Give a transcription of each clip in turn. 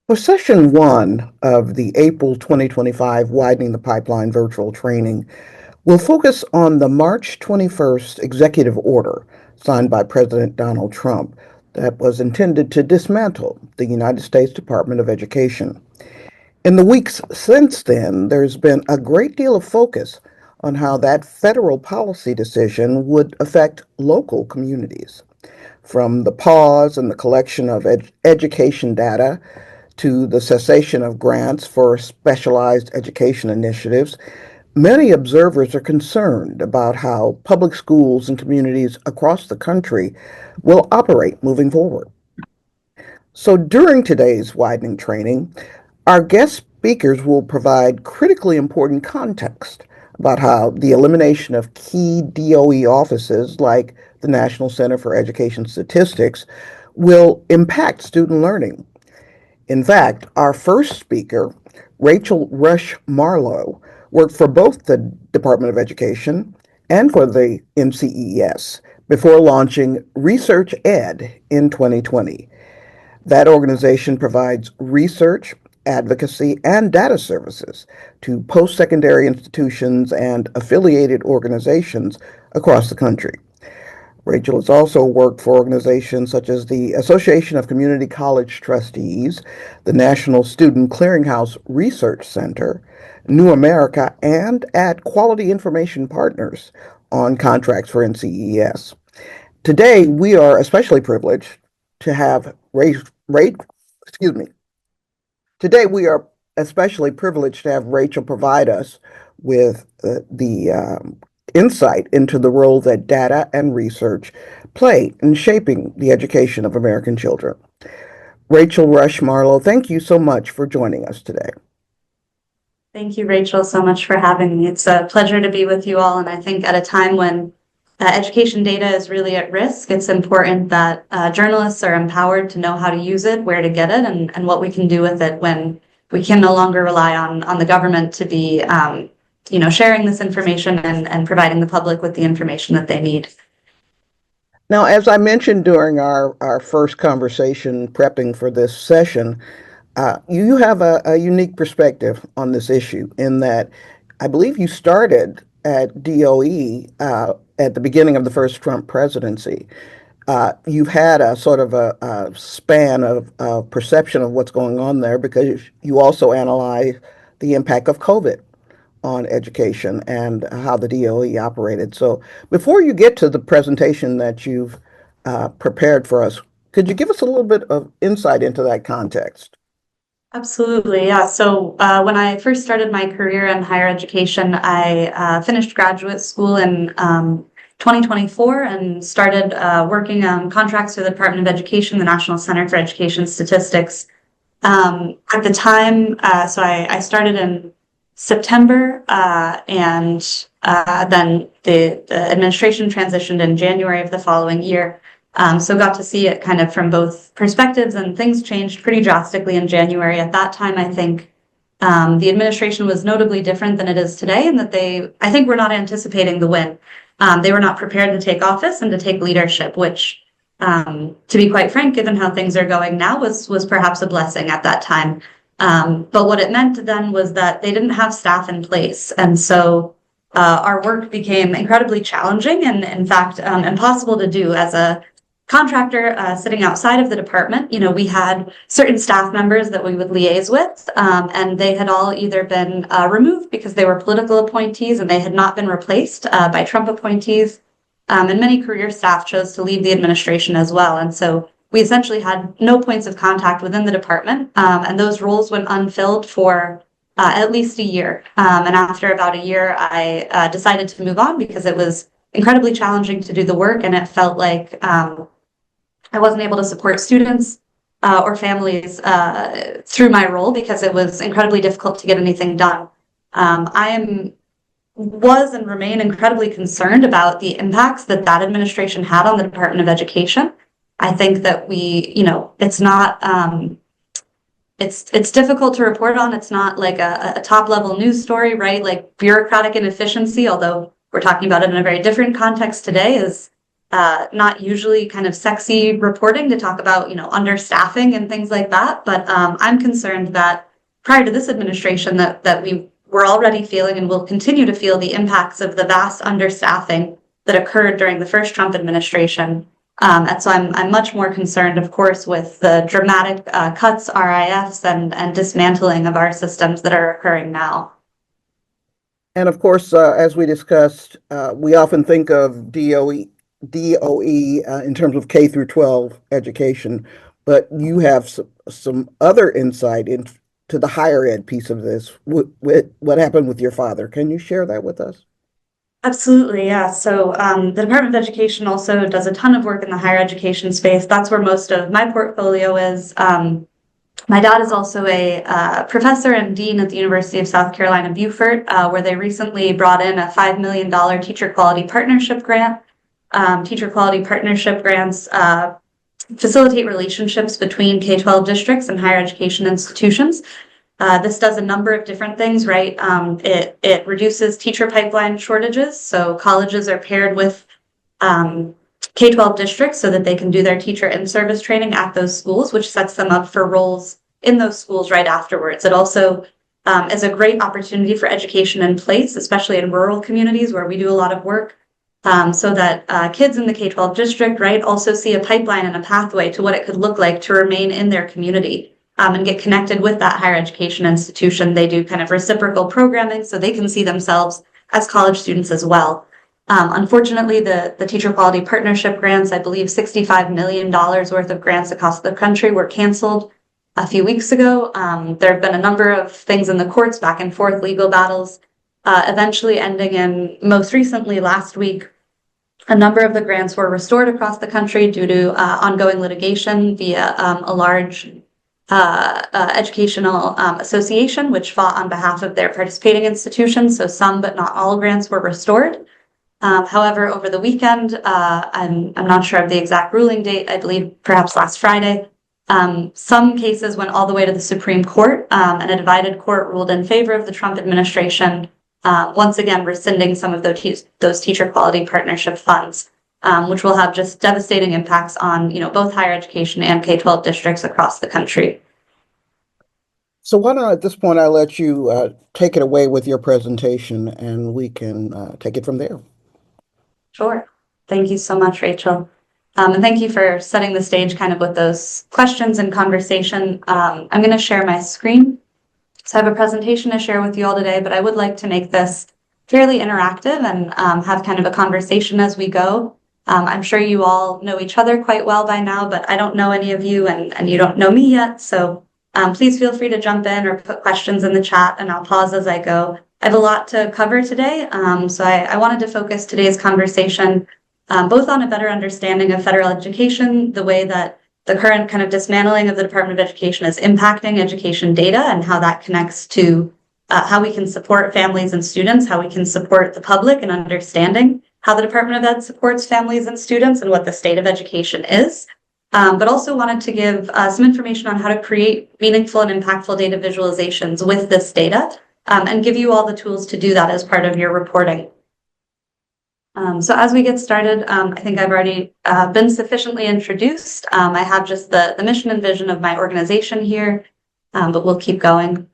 For session one of the April 2025 Widening the Pipeline virtual training, we'll focus on the March 21st executive order signed by President Donald Trump that was intended to dismantle the United States Department of Education. In the weeks since then, there's been a great deal of focus on how that federal policy decision would affect local communities. From the pause and the collection of education data to the cessation of grants for specialized education initiatives, many observers are concerned about how public schools and communities across the country will operate moving forward. So during today's widening training, our guest speakers will provide critically important context about how the elimination of key DOE offices like the National Center for Education Statistics will impact student learning. In fact, our first speaker, Rachel Rush-Marlowe, worked for both the Department of Education and for the NCES before launching Research Ed in 2020. That organization provides research, advocacy, and data services to post-secondary institutions and affiliated organizations across the country. Rachel has also worked for organizations such as the Association of Community College Trustees, the National Student Clearinghouse Research Center, New America, and at Quality Information Partners on contracts for NCES. Today, we are especially privileged to have excuse me. Today, we are especially privileged to have Rachel provide us with the insight into the role that data and research play in shaping the education of American children. Rachel Rush-Marlowe, thank you so much for joining us today. Thank you, Rachel, so much for having me. It's a pleasure to be with you all, and I think at a time when education data is really at risk, it's important that journalists are empowered to know how to use it, where to get it, and what we can do with it when we can no longer rely on the government to be sharing this information and providing the public with the information that they need. Now, as I mentioned during our first conversation prepping for this session, you have a unique perspective on this issue in that I believe you started at DOE at the beginning of the first Trump presidency. You've had a sort of a span of perception of what's going on there because you also analyze the impact of COVID on education and how the DOE operated. So before you get to the presentation that you've prepared for us, could you give us a little bit of insight into that context? Absolutely, yeah. So when I first started my career in higher education, I finished graduate school in 2024 and started working on contracts with the Department of Education, the National Center for Education Statistics. At the time, so I started in September, and then the administration transitioned in January of the following year. So got to see it kind of from both perspectives, and things changed pretty drastically in January. At that time, I think the administration was notably different than it is today, and that I think, were not anticipating the win. They were not prepared to take office and to take leadership, which, to be quite frank, given how things are going now, was perhaps a blessing at that time. But what it meant then was that they didn't have staff in place. And so our work became incredibly challenging and, in fact, impossible to do as a contractor sitting outside of the department. We had certain staff members that we would liaise with, and they had all either been removed because they were political appointees and they had not been replaced by Trump appointees. And many career staff chose to leave the administration as well. And so we essentially had no points of contact within the department, and those roles went unfilled for at least a year. And after about a year, I decided to move on because it was incredibly challenging to do the work, and it felt like I wasn't able to support students or families through my role because it was incredibly difficult to get anything done. Was and remain incredibly concerned about the impacts that administration had on the Department of Education. I think that it's not, it's difficult to report on. It's not like a top level news story, right? Like bureaucratic inefficiency, although we're talking about it in a very different context today, is not usually kind of sexy reporting to talk about, understaffing and things like that. But I'm concerned that prior to this administration that we were already feeling and will continue to feel the impacts of the vast understaffing that occurred during the first Trump administration. And so I'm much more concerned, of course, with the dramatic cuts, RIFs, and dismantling of our systems that are occurring now. And of course, as we discussed, we often think of DOE in terms of K through 12 education, but you have some other insight into the higher ed piece of this. What happened with your father? Can you share that with us? Absolutely, yeah. So the Department of Education also does a ton of work in the higher education space. That's where most of my portfolio is. My dad is also a professor and dean at the University of South Carolina, Beaufort, where they recently brought in a $5 million teacher quality partnership grant. Teacher quality partnership grants facilitate relationships between K-12 districts and higher education institutions. This does a number of different things, right? It reduces teacher pipeline shortages. So colleges are paired with K-12 districts so that they can do their teacher in-service training at those schools, which sets them up for roles in those schools right afterwards. It also is a great opportunity for education in place, especially in rural communities where we do a lot of work, so that kids in the K-12 district, right, also see a pipeline and a pathway to what it could look like to remain in their community. And get connected with that higher education institution. They do kind of reciprocal programming so they can see themselves as college students as well. Unfortunately, the teacher quality partnership grants, I believe $65 million worth of grants across the country were canceled a few weeks ago. There have been a number of things in the courts, back and forth legal battles, eventually ending in, most recently last week, a number of the grants were restored across the country due to ongoing litigation via a large educational association, which fought on behalf of their participating institutions. So some, but not all, grants were restored. However, over the weekend, I'm not sure of the exact ruling date, I believe perhaps last Friday, some cases went all the way to the Supreme Court, and a divided court ruled in favor of the Trump administration, once again rescinding some of those teacher quality partnership funds, which will have just devastating impacts on both higher education and K-12 districts across the country. So why don't at this point I let you take it away with your presentation and we can take it from there. Sure. Thank you so much, Rachel. And thank you for setting the stage kind of with those questions and conversation. I'm going to share my screen. So I have a presentation to share with you all today, but I would like to make this fairly interactive and have kind of a conversation as we go. I'm sure you all know each other quite well by now, but I don't know any of you and you don't know me yet. So please feel free to jump in or put questions in the chat and I'll pause as I go. I have a lot to cover today, so I wanted to focus today's conversation both on a better understanding of federal education, the way that the current kind of dismantling of the Department of Education is impacting education data and how that connects to how we can support families and students, how we can support the public in understanding how the Department of Ed supports families and students and what the state of education is. But also wanted to give some information on how to create meaningful and impactful data visualizations with this data, and give you all the tools to do that as part of your reporting. So as we get started, I think I've already been sufficiently introduced. I have just the mission and vision of my organization here, but we'll keep going.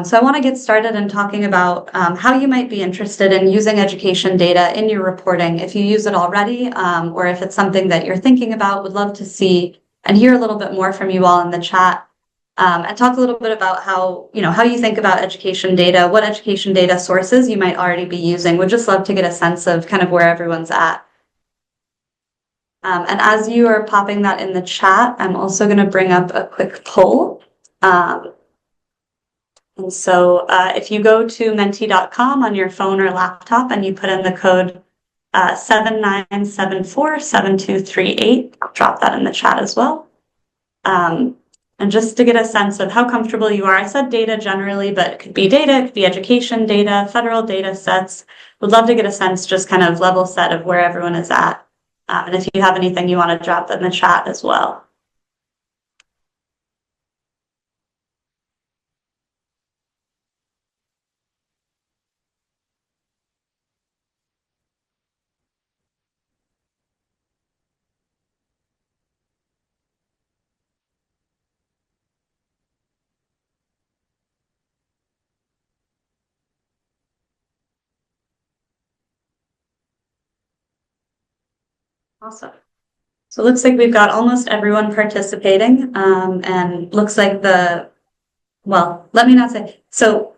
So I want to get started in talking about how you might be interested in using education data in your reporting. If you use it already, or if it's something that you're thinking about, would love to see and hear a little bit more from you all in the chat. And talk a little bit about how you think about education data, what education data sources you might already be using. Would just love to get a sense of kind of where everyone's at. And as you are popping that in the chat, I'm also going to bring up a quick poll. And so if you go to menti.com on your phone or laptop and you put in the code 79747238, I'll drop that in the chat as well. And just to get a sense of how comfortable you are, I said data generally, but it could be data, it could be education data, federal data sets. Would love to get a sense, just kind of level set of where everyone is at. And if you have anything you want to drop in the chat as well. Awesome. So it looks like we've got almost everyone participating, and looks like let me not say, so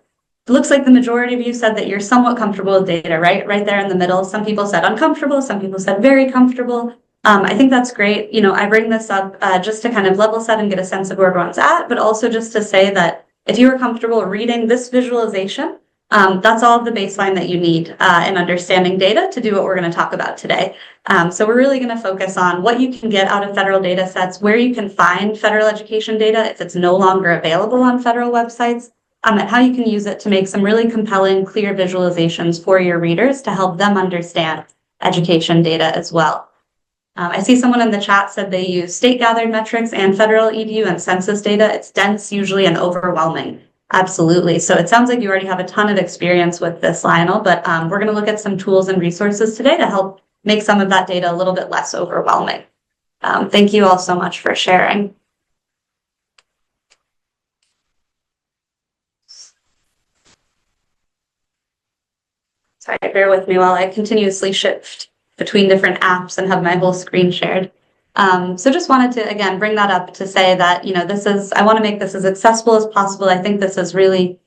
it looks like the majority of you said that you're somewhat comfortable with data, right? Right there in the middle. Some people said uncomfortable, some people said very comfortable. I think that's great. I bring this up just to kind of level set and get a sense of where everyone's at, but also just to say that if you are comfortable reading this visualization, that's all of the baseline that you need in understanding data to do what we're going to talk about today. So we're really going to focus on what you can get out of federal data sets, where you can find federal education data if it's no longer available on federal websites, and how you can use it to make some really compelling, clear visualizations for your readers to help them understand education data as well. I see someone in the chat said they use state-gathered metrics and federal EDU and census data. It's dense usually and overwhelming. Absolutely. So it sounds like you already have a ton of experience with this, Lionel, but we're going to look at some tools and resources today to help make some of that data a little bit less overwhelming. Thank you all so much for sharing. Sorry, bear with me while I continuously shift between different apps and have my whole screen shared. So just wanted to, again, bring that up to say that, I want to make this as accessible as possible. I think this is really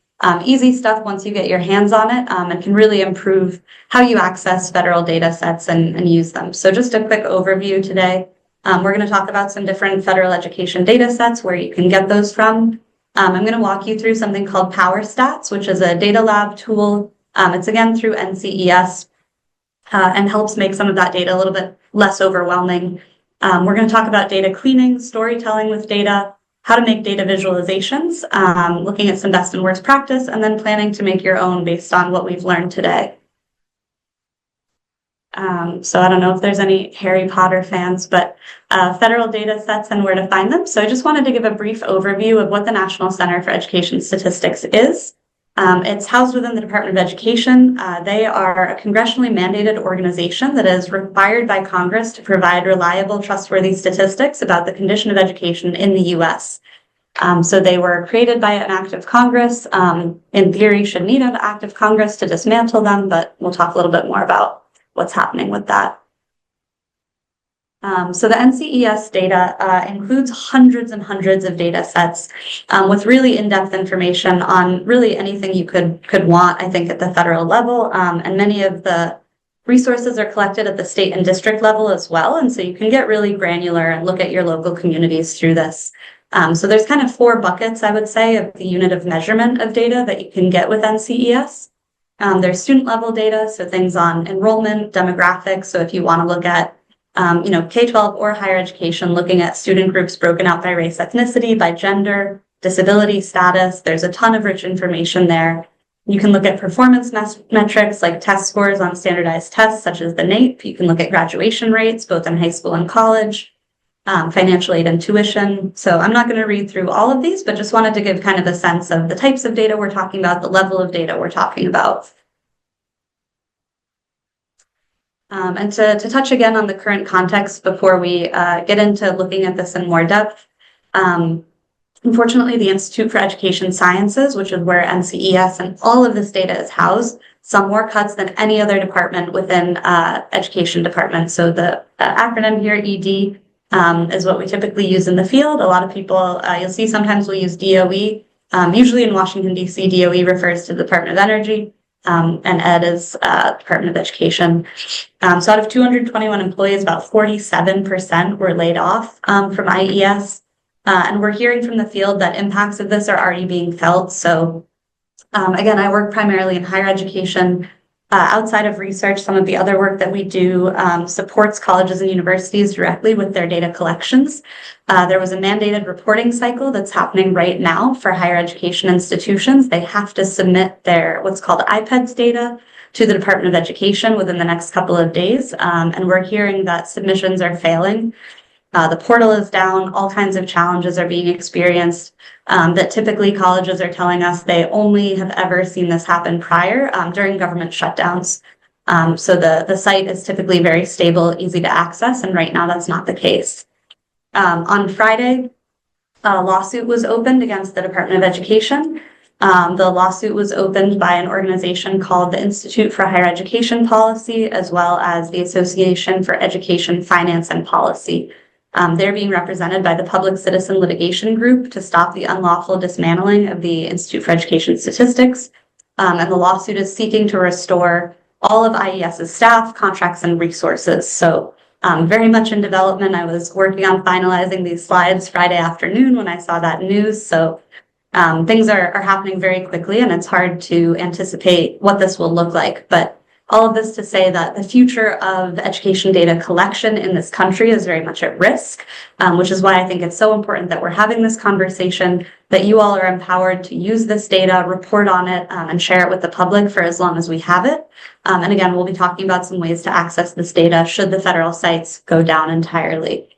easy stuff once you get your hands on it, and can really improve how you access federal data sets and use them. So just a quick overview today. We're going to talk about some different federal education data sets, where you can get those from. I'm going to walk you through something called Power Stats, which is a data lab tool. It's again through NCES, and helps make some of that data a little bit less overwhelming. We're going to talk about data cleaning, storytelling with data, how to make data visualizations, looking at some best and worst practice, and then planning to make your own based on what we've learned today. So I don't know if there's any Harry Potter fans, but federal data sets and where to find them. So I just wanted to give a brief overview of what the National Center for Education Statistics is. It's housed within the Department of Education. They are a congressionally mandated organization that is required by Congress to provide reliable, trustworthy statistics about the condition of education in the U.S. So they were created by an act of Congress. In theory, should need an act of Congress to dismantle them, but we'll talk a little bit more about what's happening with that. So the NCES data includes hundreds and hundreds of data sets with really in-depth information on really anything you could want, I think, at the federal level. And many of the resources are collected at the state and district level as well. And so you can get really granular and look at your local communities through this. So there's kind of 4 buckets, I would say, of the unit of measurement of data that you can get with NCES. There's student level data, so things on enrollment, demographics. So if you want to look at K-12 or higher education, looking at student groups broken out by race, ethnicity, by gender, disability status. There's a ton of rich information there. You can look at performance metrics like test scores on standardized tests, such as the NAEP. You can look at graduation rates, both in high school and college, financial aid and tuition. So I'm not going to read through all of these, but just wanted to give kind of a sense of the types of data we're talking about, the level of data we're talking about. And to touch again on the current context before we get into looking at this in more depth, unfortunately, the Institute for Education Sciences, which is where NCES and all of this data is housed, saw more cuts than any other department within education department. So the acronym here, ED, is what we typically use in the field. A lot of people, you'll see sometimes we'll use DOE. Usually in Washington, D.C., DOE refers to the Department of Energy. And ED is Department of Education. So out of 221 employees, about 47% were laid off from IES. And we're hearing from the field that impacts of this are already being felt. So again, I work primarily in higher education. Outside of research, some of the other work that we do supports colleges and universities directly with their data collections. There was a mandated reporting cycle that's happening right now for higher education institutions. They have to submit their what's called IPEDS data to the Department of Education within the next couple of days. And we're hearing that submissions are failing. The portal is down, all kinds of challenges are being experienced, that typically colleges are telling us they only have ever seen this happen prior during government shutdowns. So the site is typically very stable, easy to access, and right now that's not the case. On Friday, a lawsuit was opened against the Department of Education. The lawsuit was opened by an organization called the Institute for Higher Education Policy, as well as the Association for Education, Finance, and Policy. They're being represented by the Public Citizen Litigation Group to stop the unlawful dismantling of the Institute for Education Statistics. And the lawsuit is seeking to restore all of IES's staff, contracts, and resources. So very much in development. I was working on finalizing these slides Friday afternoon when I saw that news. So things are happening very quickly, and it's hard to anticipate what this will look like. But all of this to say that the future of education data collection in this country is very much at risk, which is why I think it's so important that we're having this conversation, that you all are empowered to use this data, report on it, and share it with the public for as long as we have it. And again, we'll be talking about some ways to access this data should the federal sites go down entirely.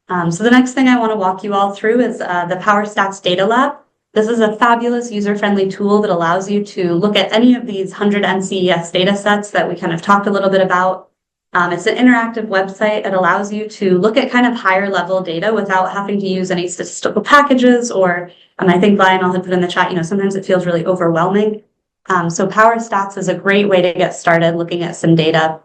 So the next thing I want to walk you all through is the PowerStats Data Lab. This is a fabulous user-friendly tool that allows you to look at any of these 100 NCES data sets that we kind of talked a little bit about. It's an interactive website. It allows you to look at kind of higher level data without having to use any statistical packages, or I think Lionel had put in the chat, sometimes it feels really overwhelming. So PowerStats is a great way to get started looking at some data.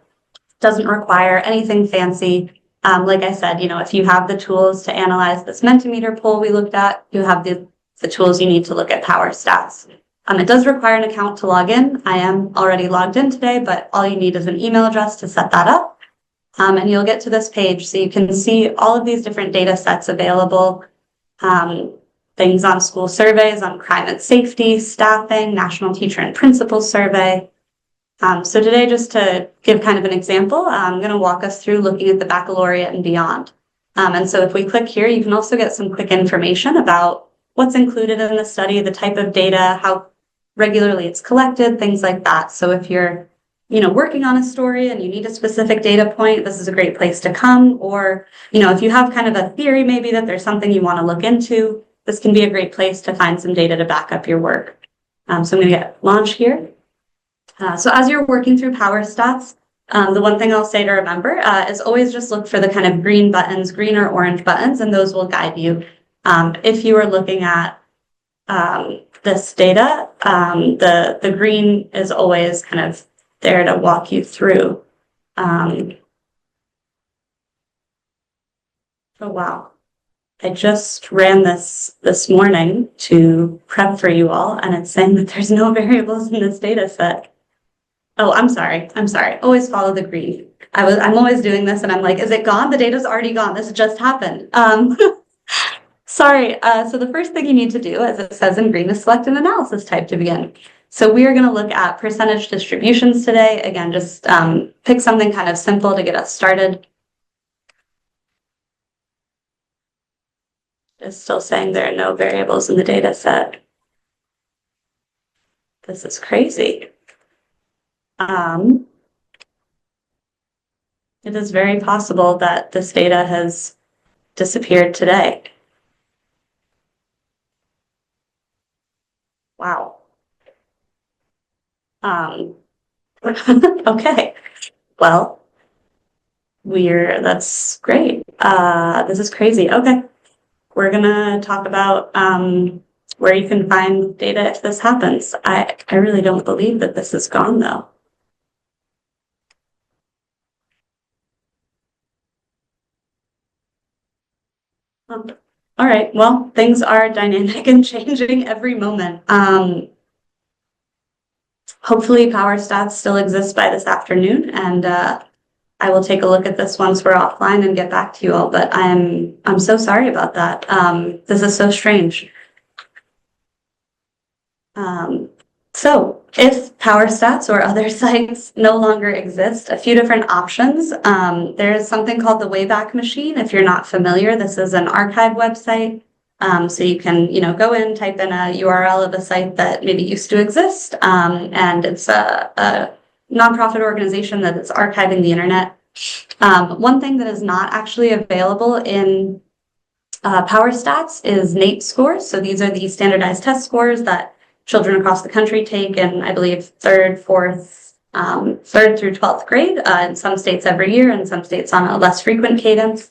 Doesn't require anything fancy. Like I said, if you have the tools to analyze this Mentimeter poll we looked at, you have the tools you need to look at PowerStats. It does require an account to log in. I am already logged in today, but all you need is an email address to set that up. And you'll get to this page so you can see all of these different data sets available. Things on school surveys, on crime and safety, staffing, national teacher and principal survey. So today, just to give kind of an example, I'm going to walk us through looking at the baccalaureate and beyond. And so if we click here, you can also get some quick information about what's included in the study, the type of data, how regularly it's collected, things like that. So if you're, working on a story and you need a specific data point, this is a great place to come. Or, if you have kind of a theory, maybe that there's something you want to look into, this can be a great place to find some data to back up your work. So I'm going to get launch here. So as you're working through PowerStats, the one thing I'll say to remember is always just look for the kind of green or orange buttons, and those will guide you. If you are looking at this data, the green is always kind of there to walk you through. Oh, wow. I just ran this morning to prep for you all, and it's saying that there's no variables in this data set. Oh, I'm sorry. Always follow the green. I'm always doing this, and I'm like, is it gone? The data's already gone. This just happened. Sorry. So the first thing you need to do, as it says in green, is select an analysis type to begin. So we are going to look at percentage distributions today. Again, just pick something kind of simple to get us started. It's still saying there are no variables in the data set. This is crazy. It is very possible that this data has disappeared today. Wow. Okay. Well, that's great. This is crazy. Okay. We're gonna talk about where you can find data if this happens. I really don't believe that this is gone though. All right, well, things are dynamic and changing every moment. Hopefully PowerStats still exists by this afternoon, and I will take a look at this once we're offline and get back to you all, but I'm so sorry about that. This is so strange. So if PowerStats or other sites no longer exist, a few different options. There's something called the Wayback Machine. If you're not familiar, this is an archive website. So you can, go in, type in a URL of a site that maybe used to exist, and it's a nonprofit organization that is archiving the internet. One thing that is not actually available in PowerStats is NAEP scores. So these are the standardized test scores that children across the country take in, I believe, third through 12th grade, in some states every year, in some states on a less frequent cadence.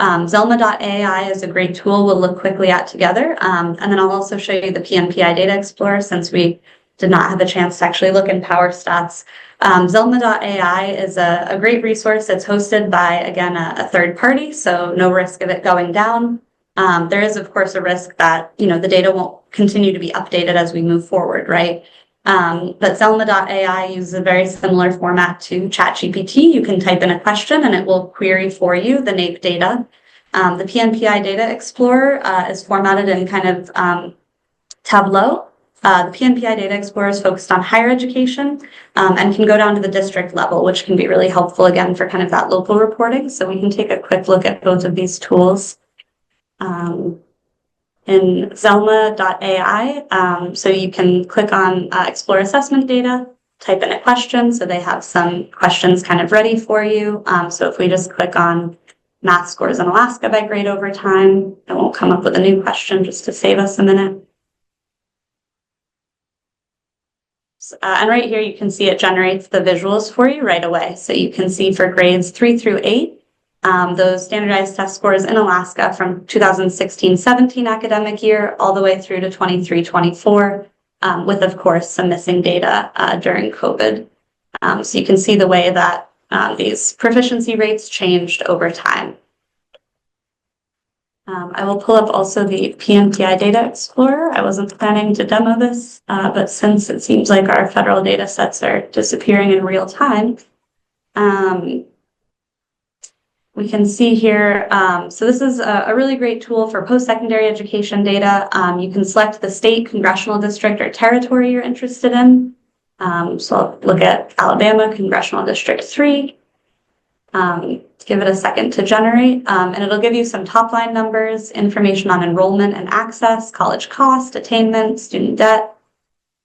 Zelma.ai is a great tool we'll look quickly at together. And then I'll also show you the PNPI Data Explorer since we did not have a chance to actually look in Power Stats. Zelma.ai is a great resource. It's hosted by, again, a third party, so no risk of it going down. There is, of course, a risk that, the data won't continue to be updated as we move forward, right? But Zelma.ai uses a very similar format to ChatGPT. You can type in a question and it will query for you the NAEP data. The PNPI Data Explorer is formatted in kind of Tableau. The PNPI Data Explorer is focused on higher education and can go down to the district level, which can be really helpful, again, for kind of that local reporting. So we can take a quick look at both of these tools. In Zelma.ai, so you can click on Explore Assessment Data, type in a question, so they have some questions kind of ready for you. So if we just click on math scores in Alaska by grade over time, it won't come up with a new question just to save us a minute. And right here, you can see it generates the visuals for you right away. So you can see for grades 3 through 8, those standardized test scores in Alaska from 2016-17 academic year all the way through to 23-24, with, of course, some missing data during COVID. So you can see the way that these proficiency rates changed over time. I will pull up also the PNPI Data Explorer. I wasn't planning to demo this, but since it seems like our federal data sets are disappearing in real time, we can see here, so this is a really great tool for post-secondary education data. You can select the state, congressional district, or territory you're interested in. So I'll look at Alabama, Congressional District 3. Give it a second to generate, and it'll give you some top-line numbers, information on enrollment and access, college cost, attainment, student debt.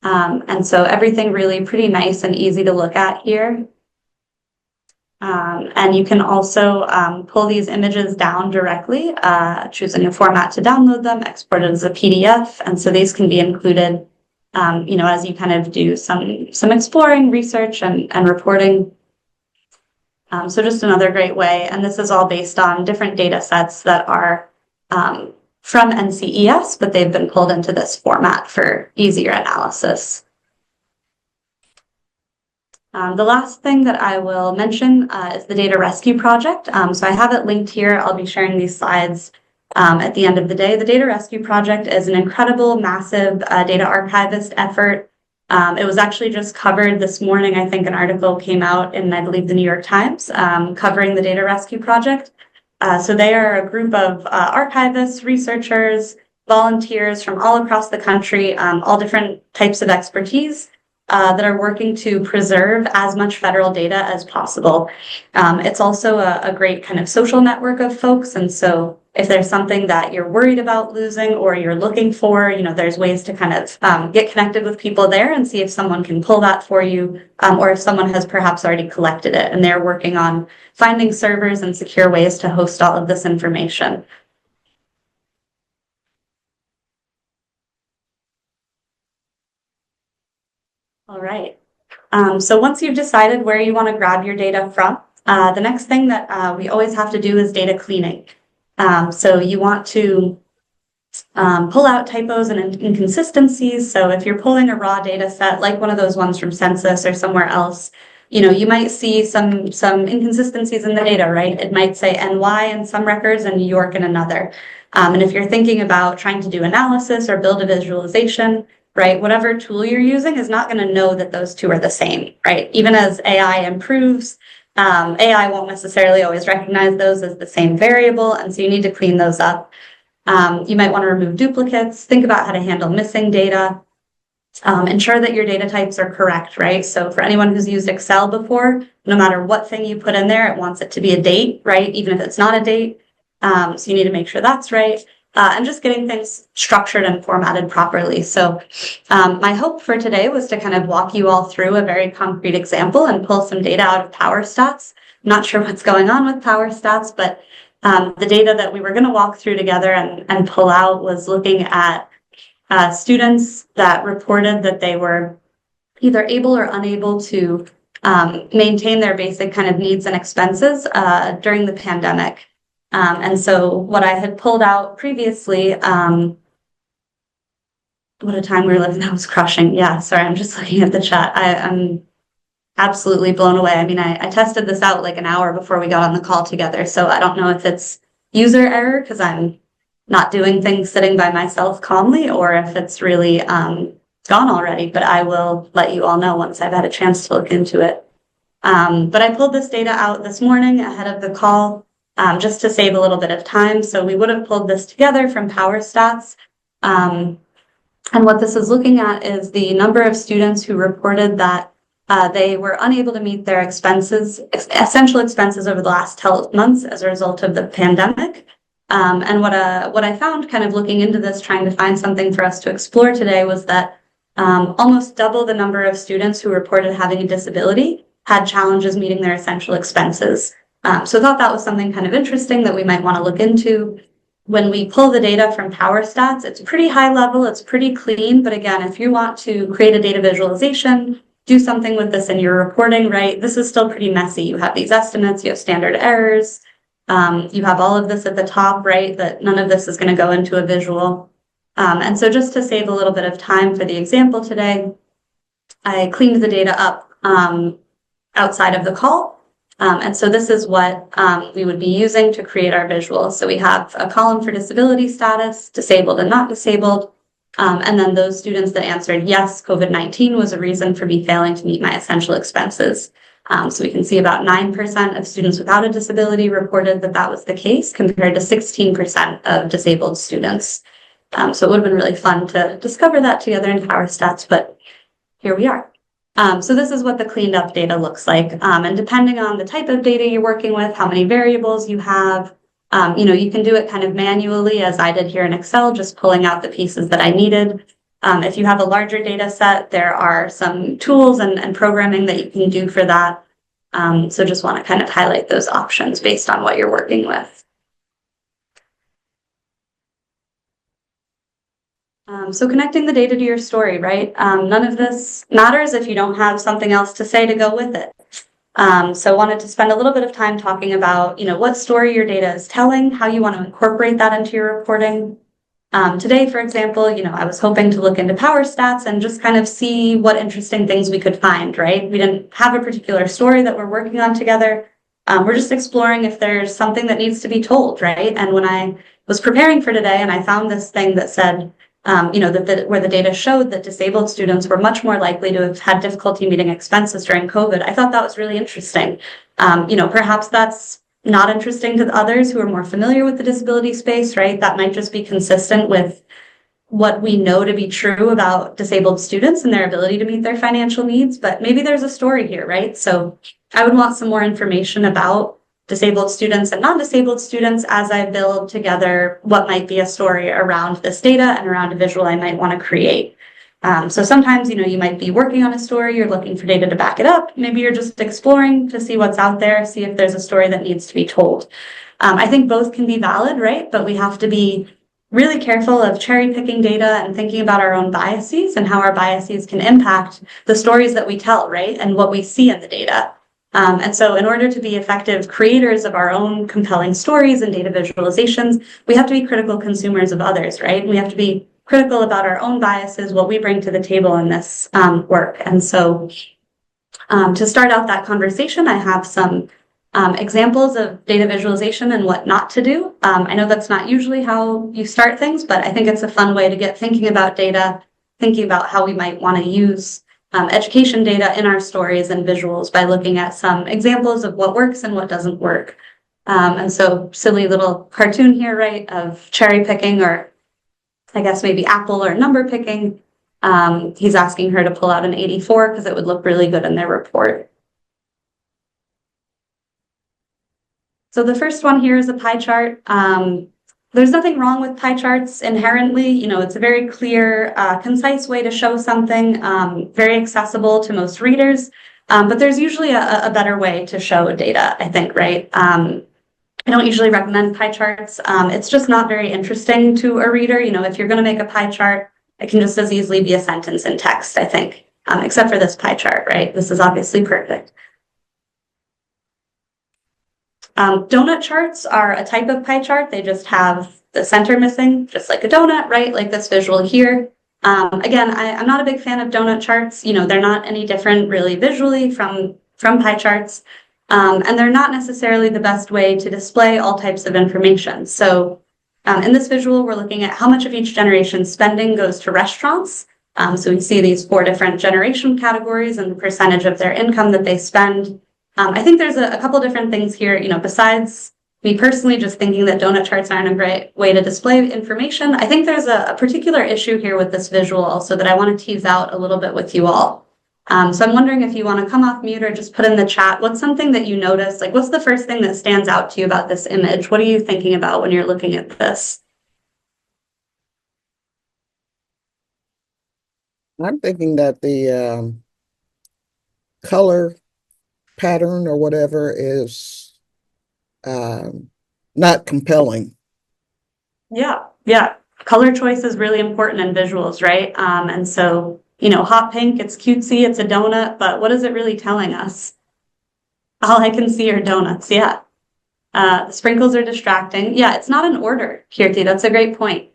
And so everything really pretty nice and easy to look at here. And you can also pull these images down directly, choose a new format to download them, export it as a PDF. And so these can be included, as you kind of do some exploring, research, and reporting. So just another great way. And this is all based on different data sets that are from NCES, but they've been pulled into this format for easier analysis. The last thing that I will mention is the Data Rescue Project. So I have it linked here. I'll be sharing these slides at the end of the day. The Data Rescue Project is an incredible, massive data archivist effort. It was actually just covered this morning. I think an article came out in, I believe, the New York Times covering the Data Rescue Project. So they are a group of archivists, researchers, volunteers from all across the country, all different types of expertise that are working to preserve as much federal data as possible. It's also a great kind of social network of folks. And so if there's something that you're worried about losing or you're looking for, there's ways to kind of get connected with people there and see if someone can pull that for you, or if someone has perhaps already collected it and they're working on finding servers and secure ways to host all of this information. All right. So once you've decided where you want to grab your data from, the next thing that we always have to do is data cleaning. So you want to pull out typos and inconsistencies. So if you're pulling a raw data set, like one of those ones from Census or somewhere else, you might see some inconsistencies in the data, right? It might say NY in some records and New York in another. And if you're thinking about trying to do analysis or build a visualization, right, whatever tool you're using is not going to know that those two are the same, right? Even as AI improves, AI won't necessarily always recognize those as the same variable, and so you need to clean those up. You might want to remove duplicates, think about how to handle missing data, ensure that your data types are correct, right? So for anyone who's used Excel before, no matter what thing you put in there, it wants it to be a date, right? Even if it's not a date. So you need to make sure that's right. And just getting things structured and formatted properly. So my hope for today was to kind of walk you all through a very concrete example and pull some data out of Power Stats. I'm not sure what's going on with Power Stats, but the data that we were going to walk through together and pull out was looking at students that reported that they were either able or unable to maintain their basic kind of needs and expenses during the pandemic. And so what I had pulled out previously, what a time we were living, that was crushing. Yeah, sorry, I'm just looking at the chat. I'm absolutely blown away. I mean, I tested this out like an hour before we got on the call together, so I don't know if it's user error because I'm not doing things sitting by myself calmly, or if it's really gone already, but I will let you all know once I've had a chance to look into it. But I pulled this data out this morning ahead of the call just to save a little bit of time. So we would have pulled this together from PowerStats. And what this is looking at is the number of students who reported that they were unable to meet their essential expenses over the last 12 months as a result of the pandemic. And what I found kind of looking into this, trying to find something for us to explore today, was that almost double the number of students who reported having a disability had challenges meeting their essential expenses. So I thought that was something kind of interesting that we might want to look into. When we pull the data from PowerStats, it's pretty high level, it's pretty clean, but again, if you want to create a data visualization, do something with this in your reporting, right? This is still pretty messy. You have these estimates, you have standard errors, you have all of this at the top, right? That none of this is going to go into a visual. And so just to save a little bit of time for the example today, I cleaned the data up outside of the call. And so this is what we would be using to create our visual. So we have a column for disability status, disabled and not disabled, and then those students that answered yes, COVID-19 was a reason for me failing to meet my essential expenses. So we can see about 9% of students without a disability reported that that was the case, compared to 16% of disabled students. So it would have been really fun to discover that together in PowerStats, but here we are. So this is what the cleaned up data looks like. And depending on the type of data you're working with, how many variables you have, you can do it kind of manually, as I did here in Excel, just pulling out the pieces that I needed. If you have a larger data set, there are some tools and programming that you can do for that. So just want to kind of highlight those options based on what you're working with. So connecting the data to your story, right? None of this matters if you don't have something else to say to go with it. So wanted to spend a little bit of time talking about, what story your data is telling, how you want to incorporate that into your reporting. Today, for example, I was hoping to look into PowerStats and just kind of see what interesting things we could find, right? We didn't have a particular story that we're working on together. We're just exploring if there's something that needs to be told, right? And when I was preparing for today and I found this thing that said, where the data showed that disabled students were much more likely to have had difficulty meeting expenses during COVID, I thought that was really interesting. Perhaps that's not interesting to others who are more familiar with the disability space, right? That might just be consistent with what we know to be true about disabled students and their ability to meet their financial needs, but maybe there's a story here, right? So I would want some more information about disabled students and non-disabled students as I build together what might be a story around this data and around a visual I might want to create. So sometimes, you might be working on a story, you're looking for data to back it up. Maybe you're just exploring to see what's out there, see if there's a story that needs to be told. I think both can be valid, right? But we have to be really careful of cherry picking data and thinking about our own biases and how our biases can impact the stories that we tell, right? And what we see in the data. And so in order to be effective creators of our own compelling stories and data visualizations, we have to be critical consumers of others, right? We have to be critical about our own biases, what we bring to the table in this work. And so to start out that conversation, I have some examples of data visualization and what not to do. I know that's not usually how you start things, but I think it's a fun way to get thinking about data, thinking about how we might want to use education data in our stories and visuals by looking at some examples of what works and what doesn't work. And so silly little cartoon here, right, of cherry picking, or I guess maybe apple or number picking. He's asking her to pull out an 84 because it would look really good in their report. So the first one here is a pie chart. There's nothing wrong with pie charts inherently. It's a very clear, concise way to show something, very accessible to most readers. But there's usually a better way to show data, I think, right? I don't usually recommend pie charts. It's just not very interesting to a reader. If you're going to make a pie chart, it can just as easily be a sentence in text, I think, except for this pie chart, right? This is obviously perfect. Donut charts are a type of pie chart. They just have the center missing, just like a donut, right? Like this visual here. Again, I'm not a big fan of donut charts. You know, they're not any different really visually from pie charts. And they're not necessarily the best way to display all types of information. So in this visual, we're looking at how much of each generation's spending goes to restaurants. So we see these 4 different generation categories and the percentage of their income that they spend. I think there's a couple different things here, you know, besides me personally just thinking that donut charts aren't a great way to display information. I think there's a particular issue here with this visual also that I want to tease out a little bit with you all. So I'm wondering if you want to come off mute or just put in the chat, what's something that you notice? Like, what's the first thing that stands out to you about this image? What are you thinking about when you're looking at this? I'm thinking that the color pattern or whatever is not compelling. Yeah. Color choice is really important in visuals, right? And so, you know, hot pink, it's cutesy, it's a donut, but what is it really telling us? All I can see are donuts, yeah. The sprinkles are distracting. Yeah, it's not in order, Kirti, that's a great point.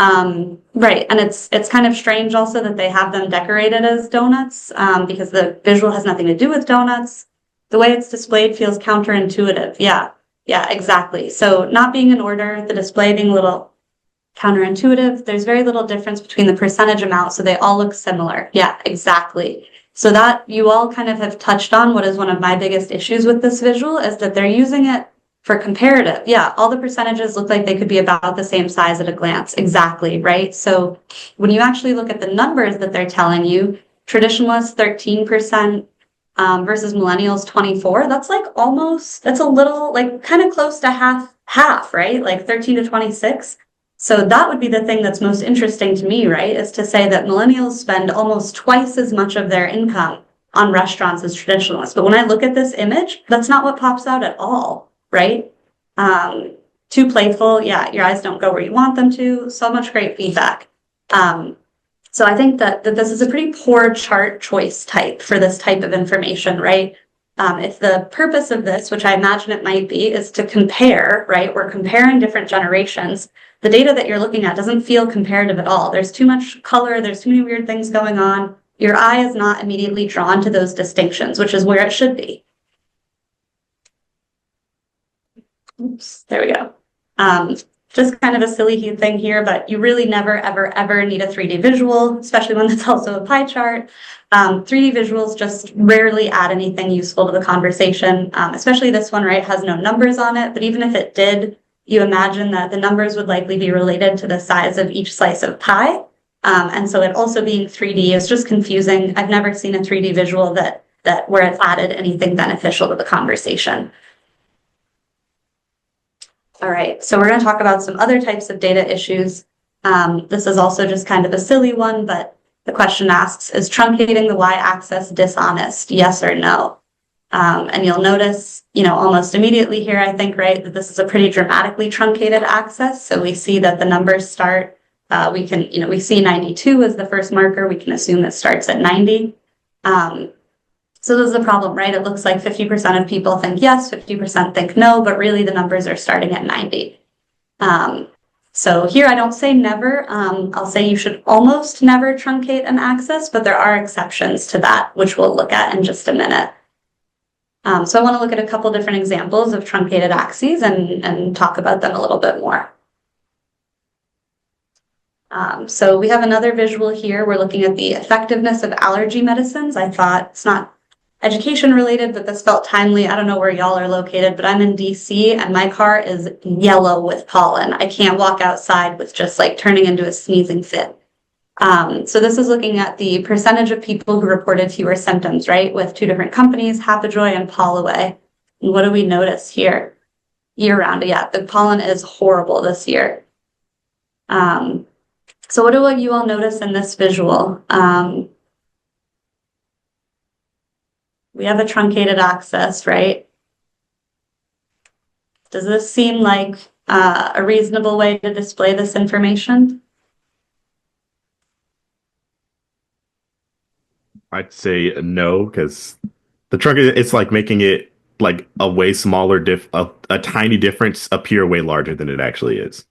Right, and it's kind of strange also that they have them decorated as donuts because the visual has nothing to do with donuts. The way it's displayed feels counterintuitive. Yeah, exactly. So not being in order, the display being a little counterintuitive. There's very little difference between the percentage amount, so they all look similar. Yeah, exactly. So that you all kind of have touched on what is one of my biggest issues with this visual is that they're using it for comparative. Yeah, all the percentages look like they could be about the same size at a glance. Exactly, right? So when you actually look at the numbers that they're telling you, traditionalists 13%, versus millennials 24, that's like almost, that's a little like kind of close to half, right? Like 13 to 26. So that would be the thing that's most interesting to me, right? Is to say that millennials spend almost twice as much of their income on restaurants as traditionalists. But when I look at this image, that's not what pops out at all, right? Too playful. Yeah, your eyes don't go where you want them to. So much great feedback. So I think that this is a pretty poor chart choice type for this type of information, right? If the purpose of this, which I imagine it might be, is to compare, right? We're comparing different generations. The data that you're looking at doesn't feel comparative at all. There's too much color. There's too many weird things going on. Your eye is not immediately drawn to those distinctions, which is where it should be. Oops, there we go. Just kind of a silly thing here, but you really never, ever need a 3D visual, especially one that's also a pie chart. 3D visuals just rarely add anything useful to the conversation, especially this one, right, has no numbers on it, but even if it did, you imagine that the numbers would likely be related to the size of each slice of pie. And so it also being 3D is just confusing. I've never seen a 3D visual that where it's added anything beneficial to the conversation. All right, so we're going to talk about some other types of data issues. This is also just kind of a silly one, but the question asks, is truncating the y-axis dishonest, yes or no? And you'll notice, you know, almost immediately here, I think, right, that this is a pretty dramatically truncated axis. So we see that the numbers start, we can, you know, we see 92 as the first marker. We can assume it starts at 90. So this is a problem, right? It looks like 50% of people think yes, 50% think no, but really the numbers are starting at 90. So here I don't say never. I'll say you should almost never truncate an axis, but there are exceptions to that, which we'll look at in just a minute. So I want to look at a couple different examples of truncated axes and talk about them a little bit more. So we have another visual here. We're looking at the effectiveness of allergy medicines. I thought it's not education related, but this felt timely. I don't know where y'all are located, but I'm in DC and my car is yellow with pollen. I can't walk outside with just like turning into a sneezing fit. So this is looking at the percentage of people who reported fewer symptoms, right? With 2 different companies, Hapajoy and Pollaway. And what do we notice here? Year round, yeah, the pollen is horrible this year. So what do you all notice in this visual? We have a truncated axis, right? Does this seem like a reasonable way to display this information? I'd say no, because the trunk, it's like making it like a way smaller a tiny difference appear way larger than it actually is.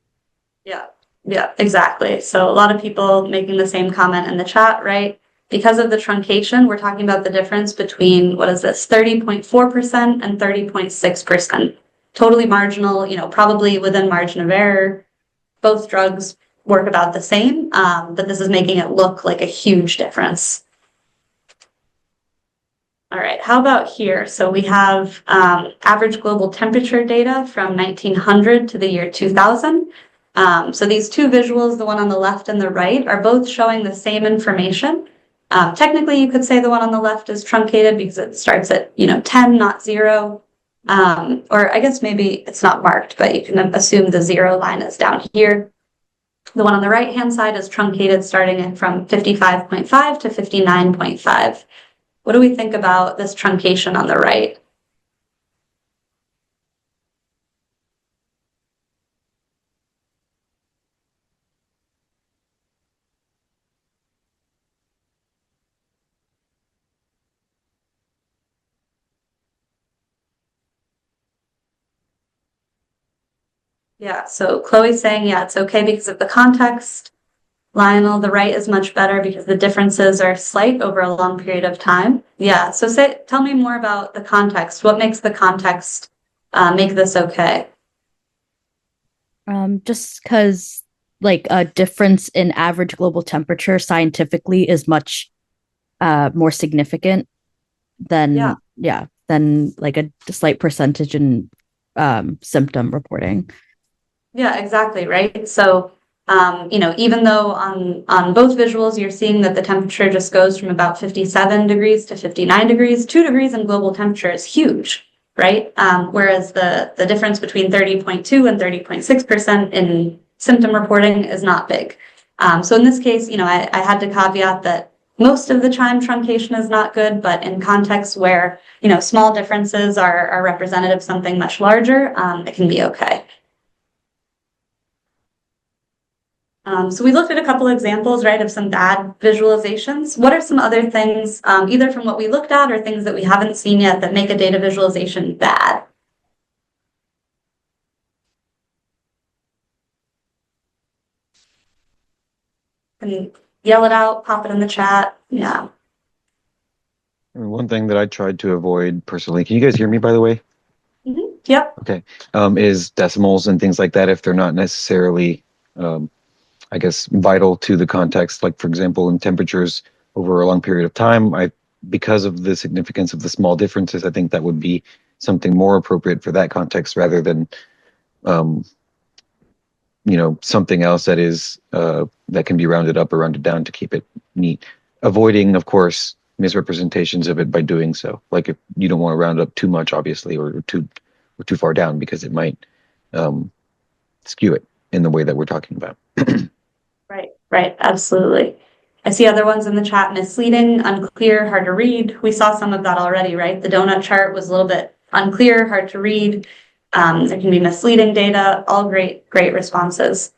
Yeah, yeah, exactly. So a lot of people making the same comment in the chat, right? Because of the truncation, we're talking about the difference between, what is this, 30.4% and 30.6%. Totally marginal, probably within margin of error. Both drugs work about the same, but this is making it look like a huge difference. All right, how about here? So we have average global temperature data from 1900 to the year 2000. So these two visuals, the one on the left and the right, are both showing the same information. Technically, you could say the one on the left is truncated because it starts at 10, not 0. Or I guess maybe it's not marked, but you can assume the 0 line is down here. The one on the right-hand side is truncated starting from 55.5 to 59.5. What do we think about this truncation on the right? Yeah, so Chloe's saying, yeah, it's okay because of the context. Lionel, the right is much better because the differences are slight over a long period of time. Yeah, so tell me more about the context. What makes the context make this okay? Just because like a difference in average global temperature scientifically is much more significant than than like a slight percentage in symptom reporting. Yeah, exactly, right? So even though on both visuals you're seeing that the temperature just goes from about 57 degrees to 59 degrees, 2 degrees in global temperature is huge, right? Whereas the difference between 30.2 and 30.6% in symptom reporting is not big. So in this case, I had to caveat that most of the time truncation is not good, but in contexts where, small differences are representative of something much larger, it can be okay. So we looked at a couple examples, right, of some bad visualizations. What are some other things, either from what we looked at or things that we haven't seen yet that make a data visualization bad? And yell it out, pop it in the chat. Yeah. One thing that I tried to avoid personally, can you guys hear me, by the way? Mm-hmm. Yep. Okay. Is decimals and things like that if they're not necessarily, I guess, vital to the context. Like, for example, in temperatures over a long period of time, because of the significance of the small differences, I think that would be something more appropriate for that context rather than, something else that is that can be rounded up or rounded down to keep it neat. Avoiding, of course, misrepresentations of it by doing so. Like if you don't want to round up too much, obviously, or too far down, because it might skew it in the way that we're talking about. Right, absolutely. I see other ones in the chat: misleading, unclear, hard to read. We saw some of that already, right? The donut chart was a little bit unclear, hard to read. There can be misleading data, all great responses.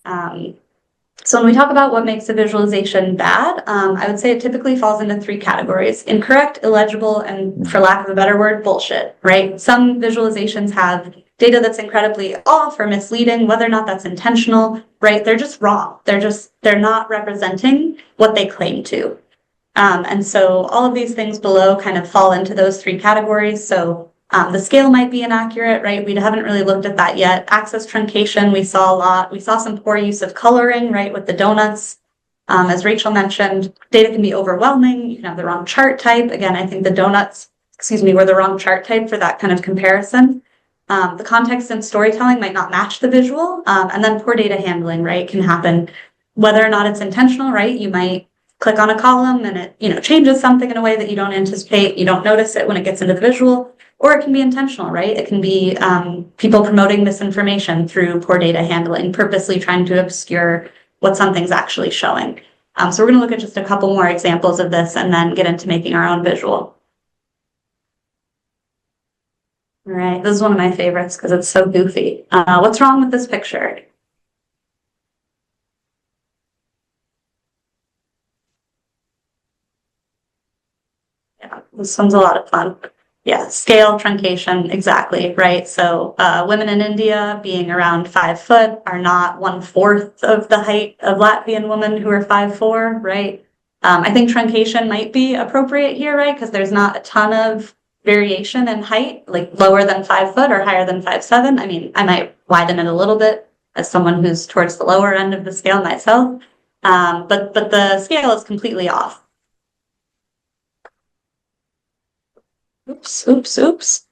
So when we talk about what makes a visualization bad, I would say it typically falls into 3 categories: incorrect, illegible, and, for lack of a better word, bullshit, right? Some visualizations have data that's incredibly off or misleading, whether or not that's intentional, right? They're just wrong. They're not representing what they claim to. And so all of these things below kind of fall into those 3 categories. So the scale might be inaccurate, right? We haven't really looked at that yet. Axis truncation, we saw a lot. We saw some poor use of coloring, right, with the donuts. As Rachel mentioned, data can be overwhelming. You can have the wrong chart type. Again, I think the donuts, were the wrong chart type for that kind of comparison. The context and storytelling might not match the visual. And then poor data handling, right, can happen. Whether or not it's intentional, right? You might click on a column and it, changes something in a way that you don't anticipate. You don't notice it when it gets into the visual. Or it can be intentional, right? It can be people promoting misinformation through poor data handling, purposely trying to obscure what something's actually showing. So we're going to look at just a couple more examples of this and then get into making our own visual. All right, this is one of my favorites because it's so goofy. What's wrong with this picture? Yeah, this one's a lot of fun. Yeah, scale truncation, exactly, right? So women in India being around 5 foot are not 1/4 of the height of Latvian women who are 5'4", right? I think truncation might be appropriate here, right? Because there's not a ton of variation in height, like lower than 5 foot or higher than 5'7". I mean, I might widen it a little bit as someone who's towards the lower end of the scale myself. But the scale is completely off. Oops.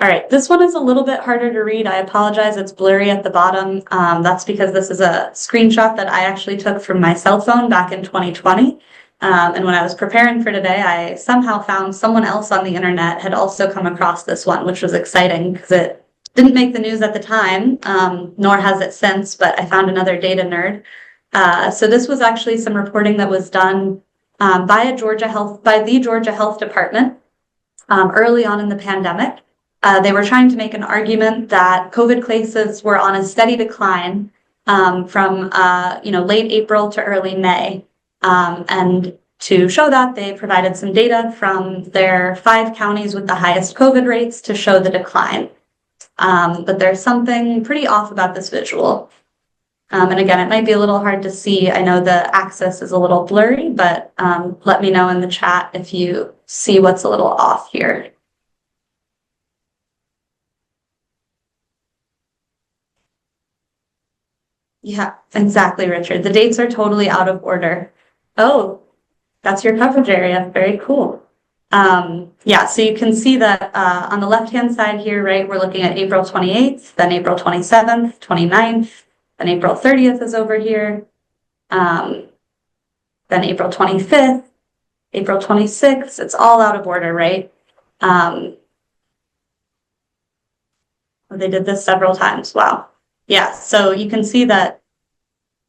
All right, this one is a little bit harder to read. I apologize, it's blurry at the bottom. That's because this is a screenshot that I actually took from my cell phone back in 2020. And when I was preparing for today, I somehow found someone else on the internet had also come across this one, which was exciting because it didn't make the news at the time, nor has it since, but I found another data nerd. So this was actually some reporting that was done by the Georgia Health Department early on in the pandemic. They were trying to make an argument that COVID cases were on a steady decline from late April to early May. And to show that, they provided some data from their 5 counties with the highest COVID rates to show the decline. But there's something pretty off about this visual. And again, it might be a little hard to see. I know the axis is a little blurry, but let me know in the chat if you see what's a little off here. Yeah, exactly, Richard. The dates are totally out of order. Oh, that's your coverage area. Very cool. Yeah, so you can see that on the left-hand side here, right, we're looking at April 28th, then April 27th, 29th, then April 30th is over here, then April 25th, April 26th, it's all out of order, right? They did this several times, wow. Yeah, so you can see that,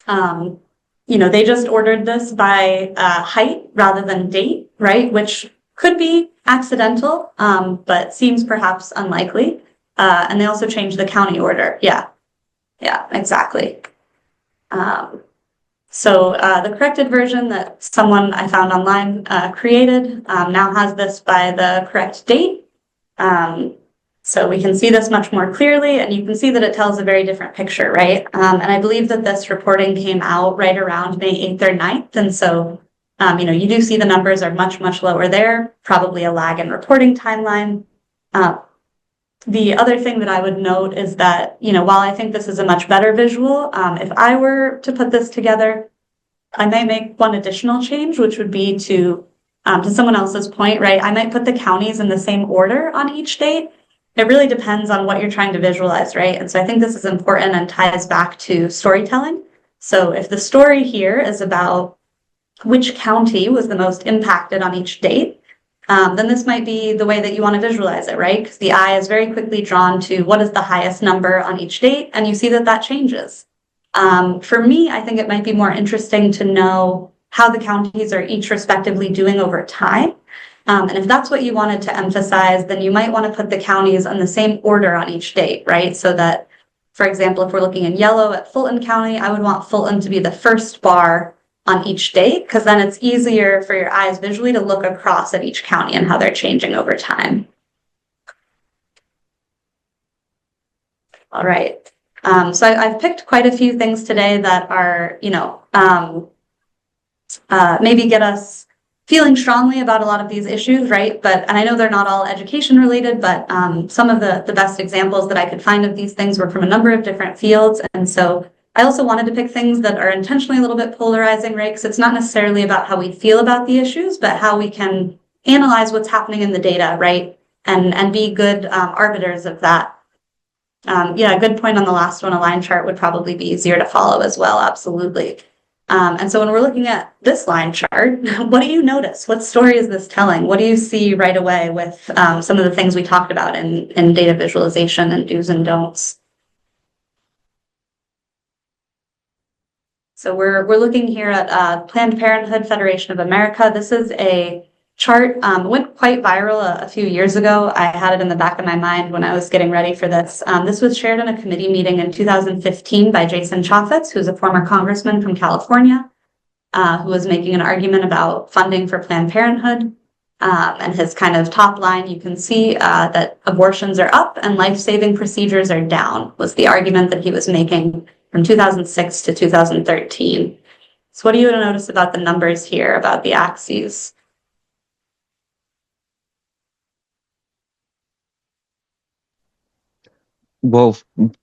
they just ordered this by height rather than date, right? Which could be accidental, but seems perhaps unlikely. And they also changed the county order. Yeah, exactly. So the corrected version that someone I found online created now has this by the correct date. So we can see this much more clearly, and you can see that it tells a very different picture, right? And I believe that this reporting came out right around May 8th or 9th. And so, you do see the numbers are much, much lower there, probably a lag in reporting timeline. The other thing that I would note is that, while I think this is a much better visual, if I were to put this together, I might make one additional change, which would be to someone else's point, right? I might put the counties in the same order on each date. It really depends on what you're trying to visualize, right? And so I think this is important and ties back to storytelling. So if the story here is about which county was the most impacted on each date, then this might be the way that you want to visualize it, right? Because the eye is very quickly drawn to what is the highest number on each date, and you see that that changes. For me, I think it might be more interesting to know how the counties are each respectively doing over time. And if that's what you wanted to emphasize, then you might want to put the counties in the same order on each date, right? So that, for example, if we're looking in yellow at Fulton County, I would want Fulton to be the first bar on each date, because then it's easier for your eyes visually to look across at each county and how they're changing over time. All right. So I've picked quite a few things today that are, maybe get us feeling strongly about a lot of these issues, right? And I know they're not all education related, but some of the best examples that I could find of these things were from a number of different fields. And so I also wanted to pick things that are intentionally a little bit polarizing, right? Because it's not necessarily about how we feel about the issues, but how we can analyze what's happening in the data, right? And be good arbiters of that. Yeah, a good point on the last one, a line chart would probably be easier to follow as well, absolutely. And so when we're looking at this line chart, what do you notice? What story is this telling? What do you see right away with some of the things we talked about in data visualization and do's and don'ts? So we're looking here at Planned Parenthood Federation of America. This is a chart. Went quite viral a few years ago. I had it in the back of my mind when I was getting ready for this. This was shared in a committee meeting in 2015 by Jason Chaffetz, who's a former congressman from California, who was making an argument about funding for Planned Parenthood. And his kind of top line, you can see that abortions are up and life-saving procedures are down, was the argument that he was making from 2006 to 2013. So what do you notice about the numbers here, about the axes? Well,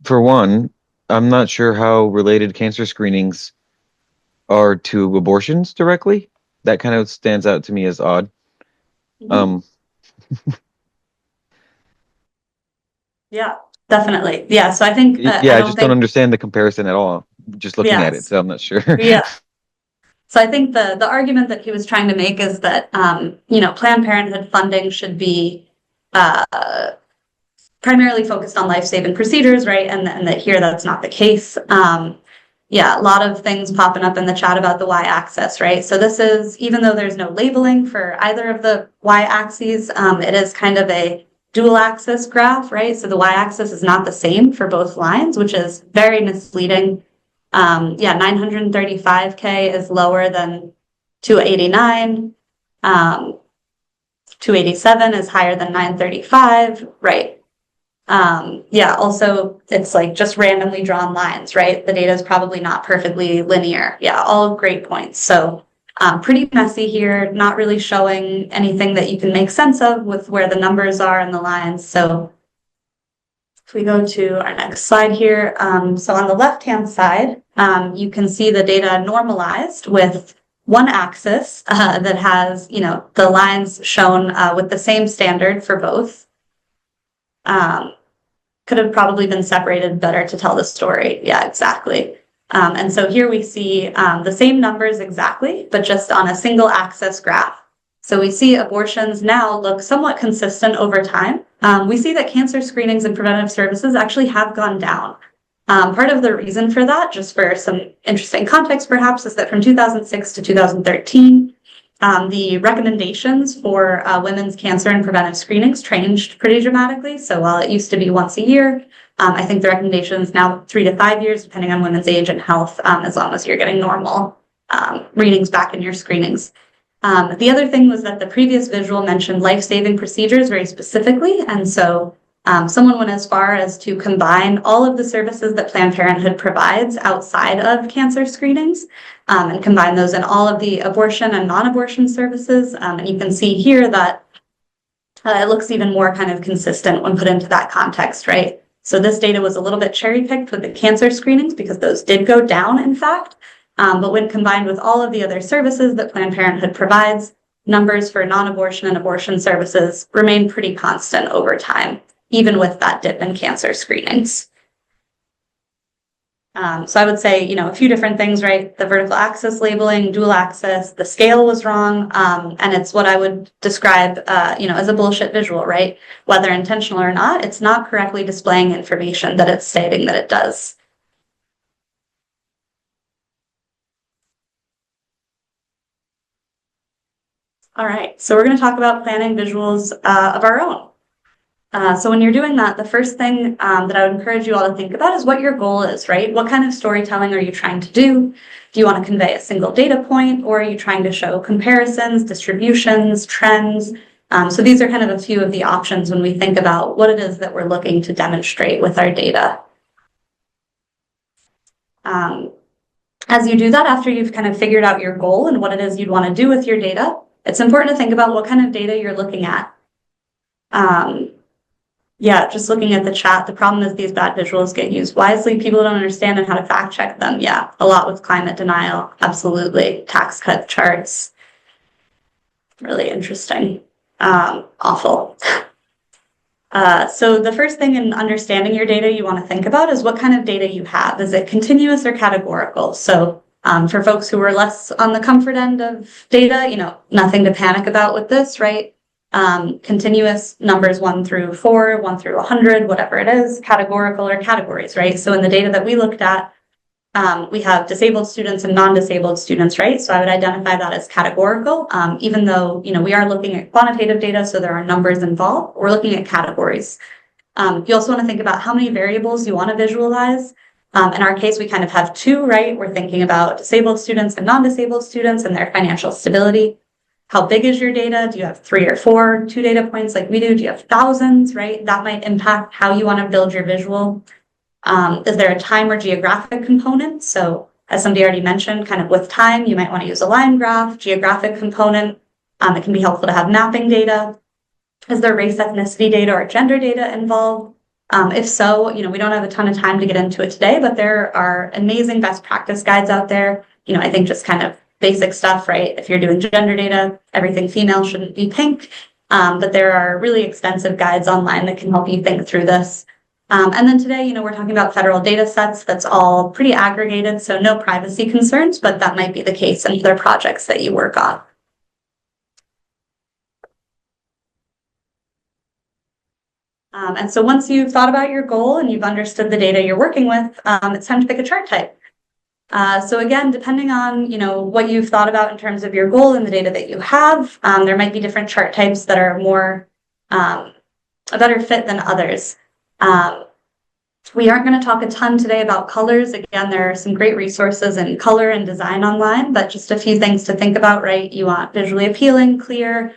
for one, I'm not sure how related cancer screenings are to abortions directly. That kind of stands out to me as odd. Um, Yeah, definitely. Yeah, so I think yeah, I I don't just don't think, understand the comparison at all, just looking at it, yes, so I'm not sure. yeah. So I think the argument that he was trying to make is that Planned Parenthood funding should be primarily focused on life-saving procedures, right? And that here that's not the case. Yeah, a lot of things popping up in the chat about the y-axis, right? So this is, even though there's no labeling for either of the y-axes, it is kind of a dual axis graph, right? So the y-axis is not the same for both lines, which is very misleading. Yeah, 935K is lower than 289. 287 is higher than 935, right? Yeah, also it's like just randomly drawn lines, right? The data is probably not perfectly linear. Yeah, all great points. So pretty messy here, not really showing anything that you can make sense of with where the numbers are and the lines. So if we go to our next slide here, so on the left-hand side, you can see the data normalized with one axis that has, the lines shown with the same standard for both. Could have probably been separated better to tell the story. Yeah, exactly. And so here we see the same numbers exactly, but just on a single axis graph. So we see abortions now look somewhat consistent over time. We see that cancer screenings and preventive services actually have gone down. Part of the reason for that, just for some interesting context perhaps, is that from 2006 to 2013, the recommendations for women's cancer and preventive screenings changed pretty dramatically. So while it used to be once a year, I think the recommendation is now 3 to 5 years, depending on women's age and health, as long as you're getting normal readings back in your screenings. The other thing was that the previous visual mentioned life-saving procedures very specifically, and so someone went as far as to combine all of the services that Planned Parenthood provides outside of cancer screenings and combine those in all of the abortion and non-abortion services. And you can see here that it looks even more kind of consistent when put into that context, right? So this data was a little bit cherry-picked with the cancer screenings because those did go down, in fact. But when combined with all of the other services that Planned Parenthood provides, numbers for non-abortion and abortion services remain pretty constant over time, even with that dip in cancer screenings. So I would say, a few different things, right? The vertical axis labeling, dual axis, the scale was wrong, and it's what I would describe, as a bullshit visual, right? Whether intentional or not, it's not correctly displaying information that it's stating that it does. All right, so we're going to talk about planning visuals of our own. So when you're doing that, the first thing that I would encourage you all to think about is what your goal is, right? What kind of storytelling are you trying to do? Do you want to convey a single data point, or are you trying to show comparisons, distributions, trends? So these are kind of a few of the options when we think about what it is that we're looking to demonstrate with our data. As you do that, after you've kind of figured out your goal and what it is you'd want to do with your data, it's important to think about what kind of data you're looking at. Yeah, just looking at the chat, the problem is these bad visuals get used wisely. People don't understand and how to fact check them. Yeah, a lot with climate denial. Absolutely. Tax cut charts. Really interesting. Awful. So the first thing in understanding your data you want to think about is what kind of data you have. Is it continuous or categorical? So for folks who are less on the comfort end of data, nothing to panic about with this, right? Continuous numbers 1 through 4, 1 through 100, whatever it is, categorical or categories, right? So in the data that we looked at, we have disabled students and non-disabled students, right? So I would identify that as categorical, even though, we are looking at quantitative data, so there are numbers involved. We're looking at categories. You also want to think about how many variables you want to visualize. In our case, we kind of have 2, right? We're thinking about disabled students and non-disabled students and their financial stability. how big is your data? Do you have 3 or 4, 2 data points like we do? Do you have thousands, right? That might impact how you want to build your visual. Is there a time or geographic component? So as somebody already mentioned, kind of with time, you might want to use a line graph, geographic component. It can be helpful to have mapping data. Is there race, ethnicity data or gender data involved? If so, we don't have a ton of time to get into it today, but there are amazing best practice guides out there. I think just kind of basic stuff, right? If you're doing gender data, everything female shouldn't be pink. But there are really extensive guides online that can help you think through this. And then today, we're talking about federal data sets. That's all pretty aggregated, so no privacy concerns, but that might be the case in other projects that you work on. And so once you've thought about your goal and you've understood the data you're working with, it's time to pick a chart type. So again, depending on what you've thought about in terms of your goal and the data that you have, there might be different chart types that are more a better fit than others. We aren't going to talk a ton today about colors. Again, there are some great resources in color and design online, but just a few things to think about, right? You want visually appealing, clear,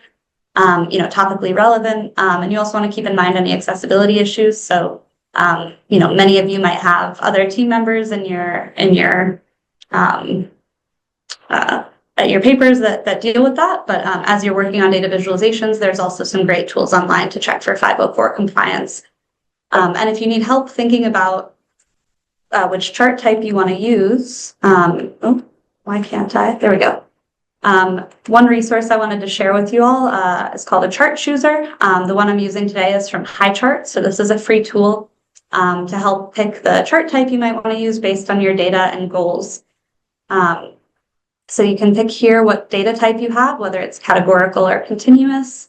topically relevant, and you also want to keep in mind any accessibility issues. So, many of you might have other team members in your papers that deal with that. But as you're working on data visualizations, there's also some great tools online to check for 504 compliance. And if you need help thinking about which chart type you want to use, why can't I? There we go. One resource I wanted to share with you all is called a chart chooser. The one I'm using today is from HighChart. So this is a free tool to help pick the chart type you might want to use based on your data and goals. So you can pick here what data type you have, whether it's categorical or continuous.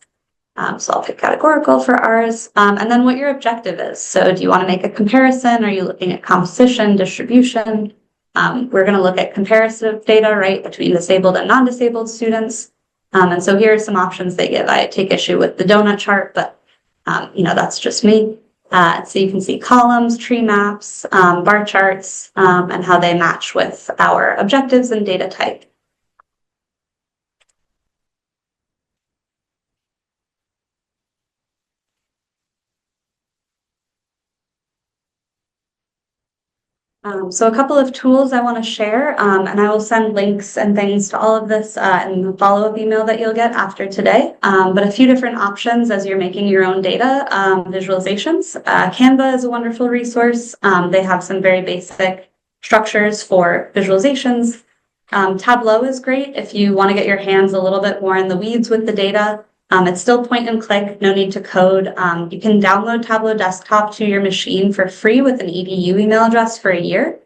So I'll pick categorical for ours, and then what your objective is. So do you want to make a comparison? Are you looking at composition, distribution? We're going to look at comparative data, right, between disabled and non-disabled students. And so here are some options they give. I take issue with the donut chart, but, that's just me. So you can see columns, tree maps, bar charts, and how they match with our objectives and data type. So a couple of tools I want to share, and I will send links and things to all of this in the follow-up email that you'll get after today. But a few different options as you're making your own data visualizations. Canva is a wonderful resource. They have some very basic structures for visualizations. Tableau is great if you want to get your hands a little bit more in the weeds with the data. It's still point and click, no need to code. You can download Tableau Desktop to your machine for free with an EDU email address for a year.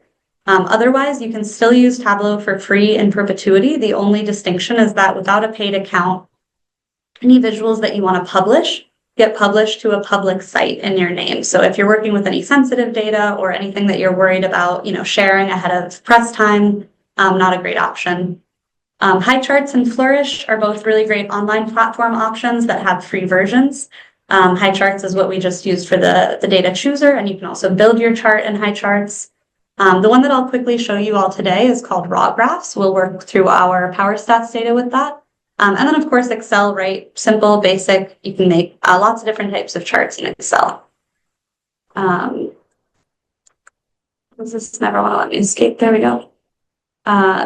Otherwise, you can still use Tableau for free in perpetuity. The only distinction is that without a paid account, any visuals that you want to publish get published to a public site in your name. So if you're working with any sensitive data or anything that you're worried about, sharing ahead of press time, not a great option. HighCharts and Flourish are both really great online platform options that have free versions. HighCharts is what we just used for the data chooser, and you can also build your chart in HighCharts. The one that I'll quickly show you all today is called Raw Graphs. We'll work through our Power Stats data with that. And then, of course, Excel, right? Simple, basic. You can make lots of different types of charts in Excel. This never want to let me escape. There we go.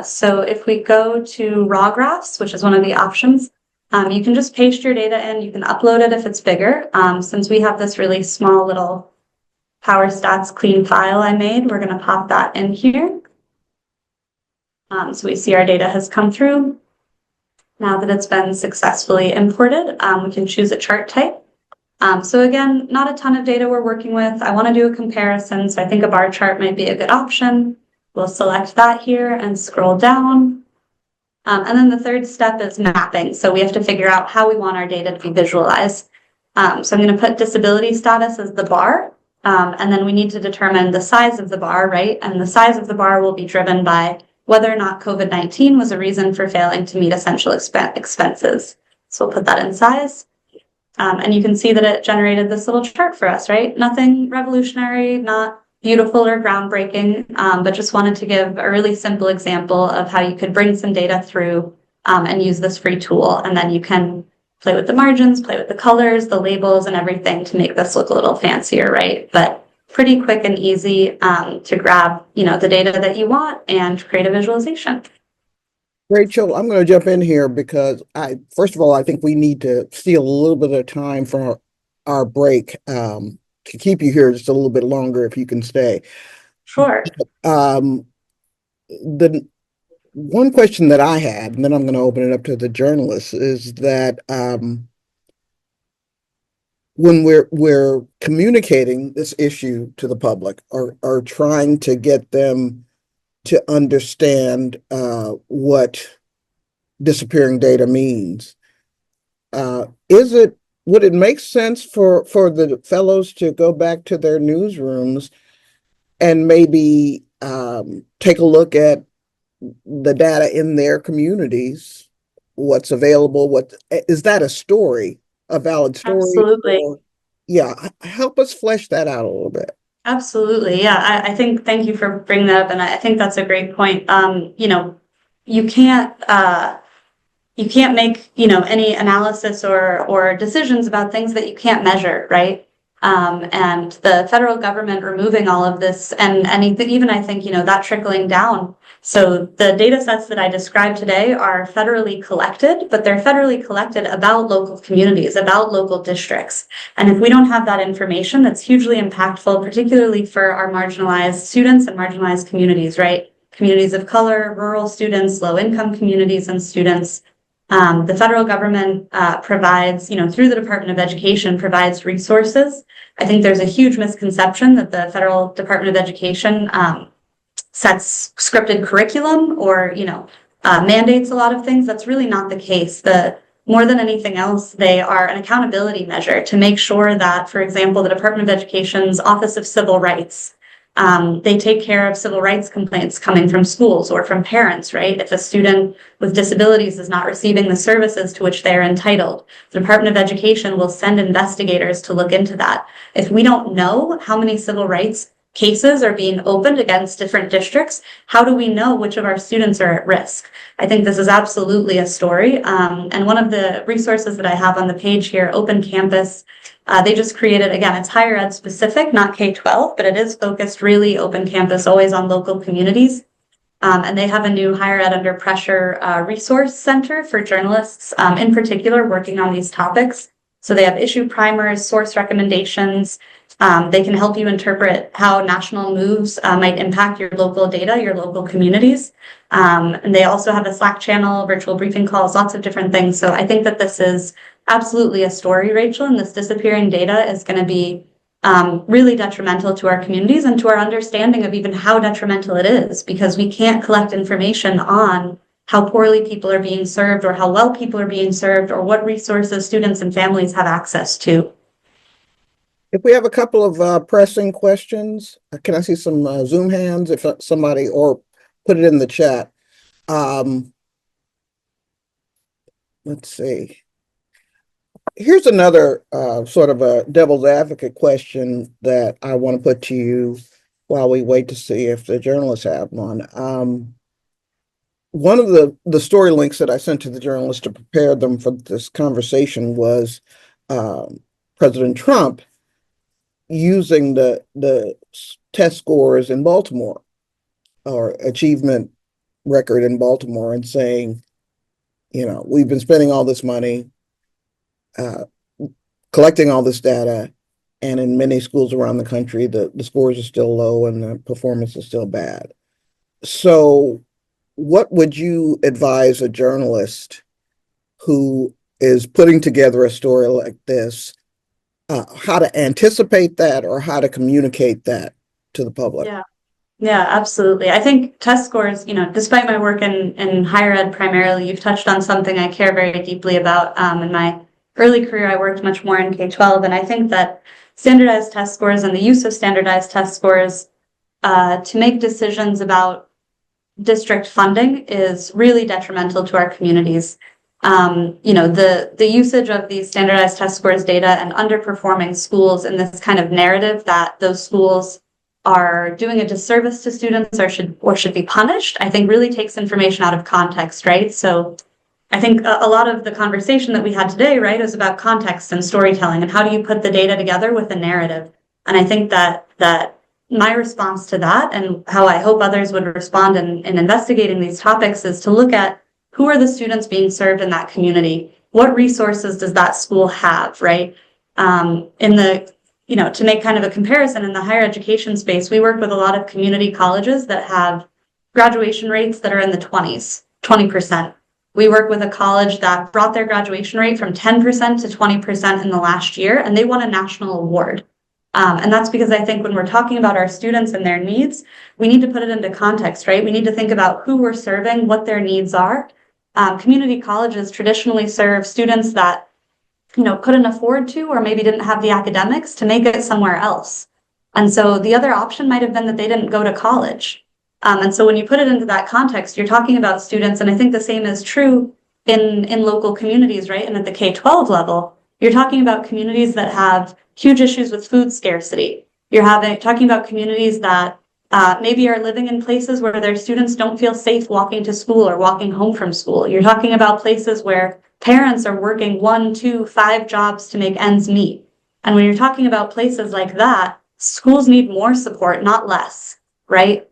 So if we go to raw graphs, which is one of the options, you can just paste your data in. You can upload it if it's bigger. Since we have this really small little Power Stats clean file I made, we're going to pop that in here. So we see our data has come through. Now that it's been successfully imported, we can choose a chart type. So again, not a ton of data we're working with. I want to do a comparison, so I think a bar chart might be a good option. We'll select that here and scroll down. And then the third step is mapping. So we have to figure out how we want our data to be visualized. So I'm going to put disability status as the bar. And then we need to determine the size of the bar, right? And the size of the bar will be driven by whether or not COVID-19 was a reason for failing to meet essential expenses. So we'll put that in size. And you can see that it generated this little chart for us, right? Nothing revolutionary, not beautiful or groundbreaking, but just wanted to give a really simple example of how you could bring some data through and use this free tool. And then you can play with the margins, play with the colors, the labels, and everything to make this look a little fancier, right? But pretty quick and easy to grab, the data that you want and create a visualization. Rachel, I'm going to jump in here because first of all, I think we need to steal a little bit of time from our break to keep you here just a little bit longer if you can stay. Sure. The one question that I had, and then I'm going to open it up to the journalists, is that when we're communicating this issue to the public or trying to get them to understand what disappearing data means, would it make sense for the fellows to go back to their newsrooms and maybe take a look at the data in their communities, what's available, is that a story, a valid story? Absolutely. Yeah, help us flesh that out a little bit. Absolutely. Yeah, I think, thank you for bringing that up. And I think that's a great point. You can't make, any analysis or decisions about things that you can't measure, right? And the federal government removing all of this and anything, even I think, that trickling down. So the data sets that I described today are federally collected, but they're federally collected about local communities, about local districts. And if we don't have that information, that's hugely impactful, particularly for our marginalized students and marginalized communities, right? Communities of color, rural students, low-income communities and students. The federal government provides, through the Department of Education, provides resources. I think there's a huge misconception that the federal Department of Education sets scripted curriculum or, mandates a lot of things. That's really not the case. More than anything else, they are an accountability measure to make sure that, for example, the Department of Education's Office of Civil Rights, they take care of civil rights complaints coming from schools or from parents, right? If a student with disabilities is not receiving the services to which they're entitled, the Department of Education will send investigators to look into that. If we don't know how many civil rights cases are being opened against different districts, how do we know which of our students are at risk? I think this is absolutely a story. And one of the resources that I have on the page here, Open Campus, they just created, again, it's higher ed specific, not K-12, but it is focused really Open Campus, always on local communities. And they have a new Higher Ed Under Pressure resource center for journalists, in particular, working on these topics. So they have issue primers, source recommendations. They can help you interpret how national moves might impact your local data, your local communities. And they also have a Slack channel, virtual briefing calls, lots of different things. So I think that this is absolutely a story, Rachel, and this disappearing data is going to be really detrimental to our communities and to our understanding of even how detrimental it is, because we can't collect information on how poorly people are being served or how well people are being served or what resources students and families have access to. If we have a couple of pressing questions, can I see some Zoom hands if somebody, or put it in the chat? Let's see. Here's another sort of a devil's advocate question that I want to put to you while we wait to see if the journalists have one. One of the story links that I sent to the journalists to prepare them for this conversation was President Trump using the test scores in Baltimore or achievement record in Baltimore and saying, we've been spending all this money, collecting all this data, and in many schools around the country, the scores are still low and the performance is still bad. So what would you advise a journalist who is putting together a story like this, how to anticipate that or how to communicate that to the public? Yeah, absolutely. I think test scores, despite my work in higher ed primarily, you've touched on something I care very deeply about. In my early career, I worked much more in K-12, and I think that standardized test scores and the use of standardized test scores to make decisions about district funding is really detrimental to our communities. The usage of these standardized test scores data and underperforming schools in this kind of narrative that those schools are doing a disservice to students or should be punished, I think really takes information out of context, right? So I think a lot of the conversation that we had today, right, is about context and storytelling and how do you put the data together with a narrative. And I think that my response to that and how I hope others would respond in investigating these topics is to look at who are the students being served in that community? What resources does that school have, right? To make kind of a comparison in the higher education space, we work with a lot of community colleges that have graduation rates that are in the 20%. We work with a college that brought their graduation rate from 10% to 20% in the last year, and they won a national award. And that's because I think when we're talking about our students and their needs, we need to put it into context, right? We need to think about who we're serving, what their needs are. Community colleges traditionally serve students that couldn't afford to, or maybe didn't have the academics to make it somewhere else. And so the other option might have been that they didn't go to college. And so when you put it into that context, you're talking about students, and I think the same is true in local communities, right? And at the K-12 level, you're talking about communities that have huge issues with food scarcity. You're talking about communities that maybe are living in places where their students don't feel safe walking to school or walking home from school. You're talking about places where parents are working 1, 2, 5 jobs to make ends meet. And when you're talking about places like that, schools need more support, not less, right?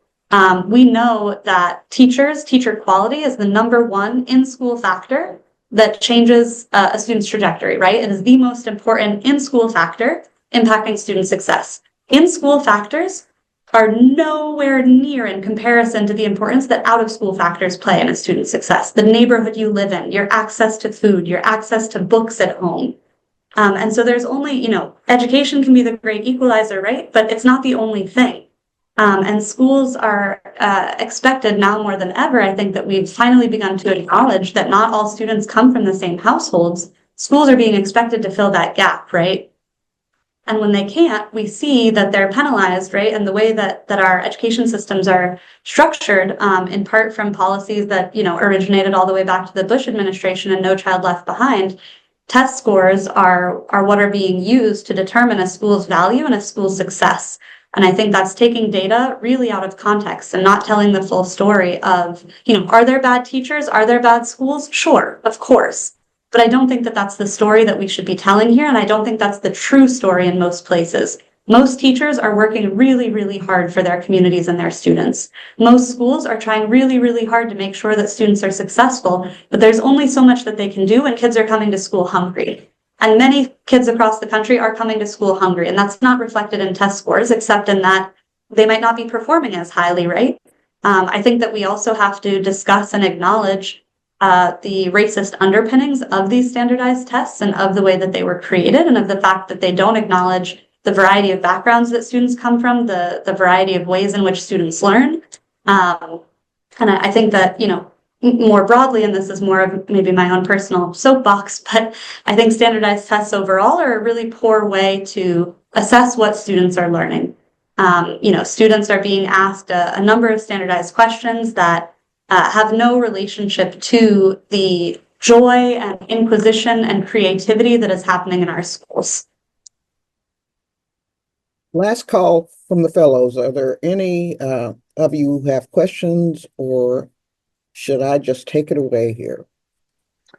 We know that teacher quality is the #1 in-school factor that changes a student's trajectory, right? It is the most important in-school factor impacting student success. In-school factors are nowhere near in comparison to the importance that out-of-school factors play in a student's success. The neighborhood you live in, your access to food, your access to books at home. And so there's only, education can be the great equalizer, right? But it's not the only thing. And schools are expected now more than ever, I think, that we've finally begun to acknowledge that not all students come from the same households. Schools are being expected to fill that gap, right? And when they can't, we see that they're penalized, right? And the way that our education systems are structured, in part from policies that, originated all the way back to the Bush administration and No Child Left Behind, test scores are what are being used to determine a school's value and a school's success. And I think that's taking data really out of context and not telling the full story of, are there bad teachers? Are there bad schools? Sure, of course. But I don't think that that's the story that we should be telling here. And I don't think that's the true story in most places. Most teachers are working really, really hard for their communities and their students. Most schools are trying really, really hard to make sure that students are successful, but there's only so much that they can do when kids are coming to school hungry. And many kids across the country are coming to school hungry, and that's not reflected in test scores, except in that they might not be performing as highly, right? I think that we also have to discuss and acknowledge the racist underpinnings of these standardized tests and of the way that they were created, and of the fact that they don't acknowledge the variety of backgrounds that students come from, the variety of ways in which students learn. And I think that, more broadly, and this is more of maybe my own personal soapbox, but I think standardized tests overall are a really poor way to assess what students are learning. Students are being asked a number of standardized questions that have no relationship to the joy and inquisition and creativity that is happening in our schools. Last call from the fellows. Are there any of you who have questions, or should I just take it away here?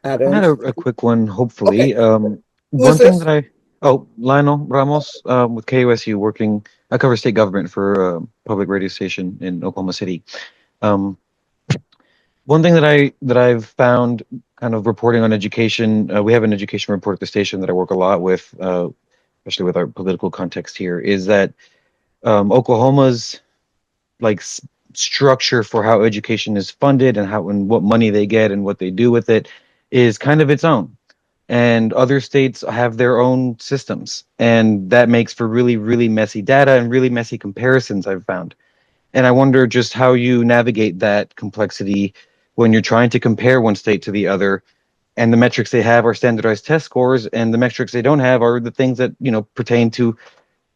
I had a quick one, hopefully. Okay. One thing that Lionel Ramos, with KUSU, I cover state government for a public radio station in Oklahoma City. One thing that I've found, kind of reporting on education, we have an education report at the station that I work a lot with, especially with our political context here, is that Oklahoma's structure for how education is funded and what money they get and what they do with it is kind of its own. And other states have their own systems, and that makes for really, really messy data and really messy comparisons, I've found. And I wonder just how you navigate that complexity when you're trying to compare one state to the other, and the metrics they have are standardized test scores, and the metrics they don't have are the things that pertain to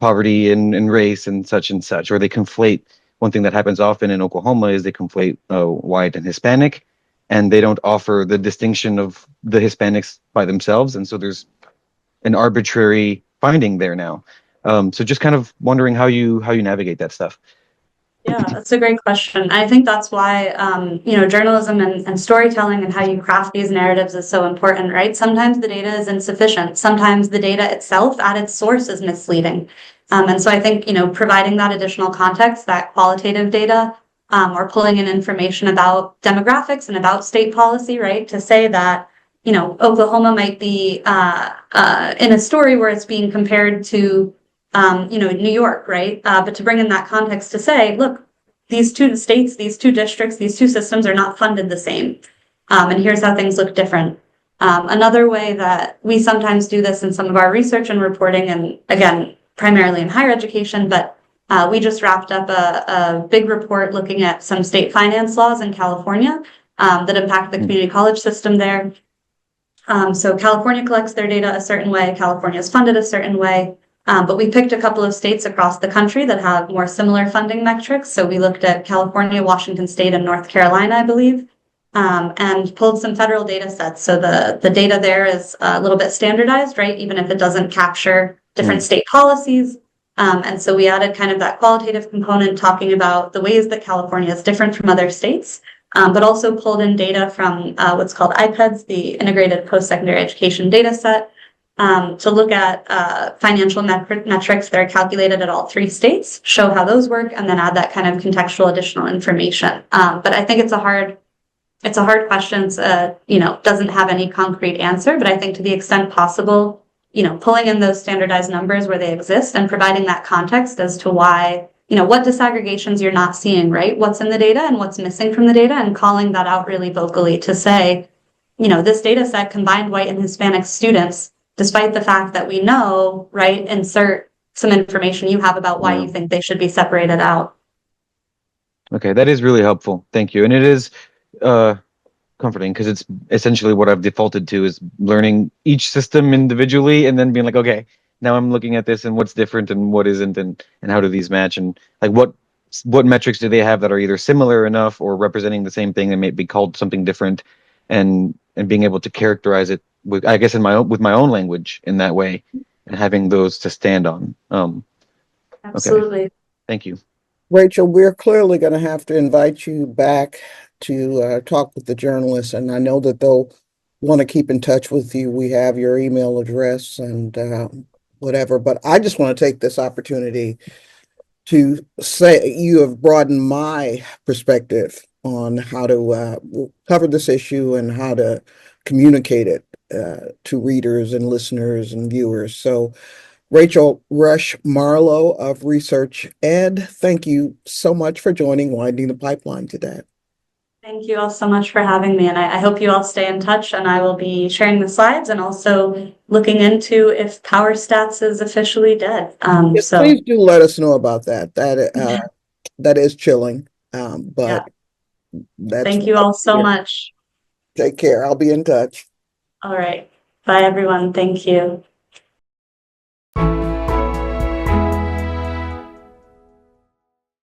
poverty and race and such, or they conflate. One thing that happens often in Oklahoma is they conflate white and Hispanic, and they don't offer the distinction of the Hispanics by themselves, and so there's an arbitrary finding there now. So just kind of wondering how you navigate that stuff. Yeah, that's a great question. I think that's why, journalism and storytelling and how you craft these narratives is so important, right? Sometimes the data is insufficient. Sometimes the data itself at its source is misleading. And so I think, providing that additional context, that qualitative data, or pulling in information about demographics and about state policy, right? To say that, Oklahoma might be in a story where it's being compared to New York, right? But to bring in that context to say, look, these two states, these two districts, these two systems are not funded the same. And here's how things look different. Another way that we sometimes do this in some of our research and reporting, and again, primarily in higher education, but we just wrapped up a big report looking at some state finance laws in California that impact the community college system there. So California collects their data a certain way, California is funded a certain way. But we picked a couple of states across the country that have more similar funding metrics. So we looked at California, Washington State, and North Carolina, I believe, and pulled some federal data sets. So the data there is a little bit standardized, right? Even if it doesn't capture different state policies. And so we added kind of that qualitative component talking about the ways that California is different from other states, but also pulled in data from what's called IPEDS, the Integrated Post-Secondary Education Data Set, to look at financial metrics that are calculated at all three states, show how those work, and then add that kind of contextual additional information. But I think it's a hard question. Doesn't have any concrete answer, but I think to the extent possible, pulling in those standardized numbers where they exist and providing that context as to why, what disaggregations you're not seeing, right? What's in the data and what's missing from the data, and calling that out really vocally to say, this data set combined white and Hispanic students, despite the fact that we know, right, insert some information you have about why you think they should be separated out. Okay, that is really helpful. Thank you. And it is comforting because it's essentially what I've defaulted to is learning each system individually and then being like, okay, now I'm looking at this and what's different and what isn't and how do these match and like what metrics do they have that are either similar enough or representing the same thing that may be called something different and being able to characterize it with, I guess, with my own language in that way and having those to stand on. Absolutely. Okay. Thank you. Rachel, we're clearly going to have to invite you back to talk with the journalists, and I know that they'll want to keep in touch with you. We have your email address and whatever, but I just want to take this opportunity to say you have broadened my perspective on how to cover this issue and how to communicate it to readers and listeners and viewers. So Rachel Rush-Marlowe of Research Ed, thank you so much for joining Winding the Pipeline today. Thank you all so much for having me, and I hope you all stay in touch, and I will be sharing the slides and also looking into if Power Stats is officially dead. Yes, please do let us know about that. That is chilling, but that's thank you all so much. Take care. I'll be in touch. All right. Bye, everyone. Thank you.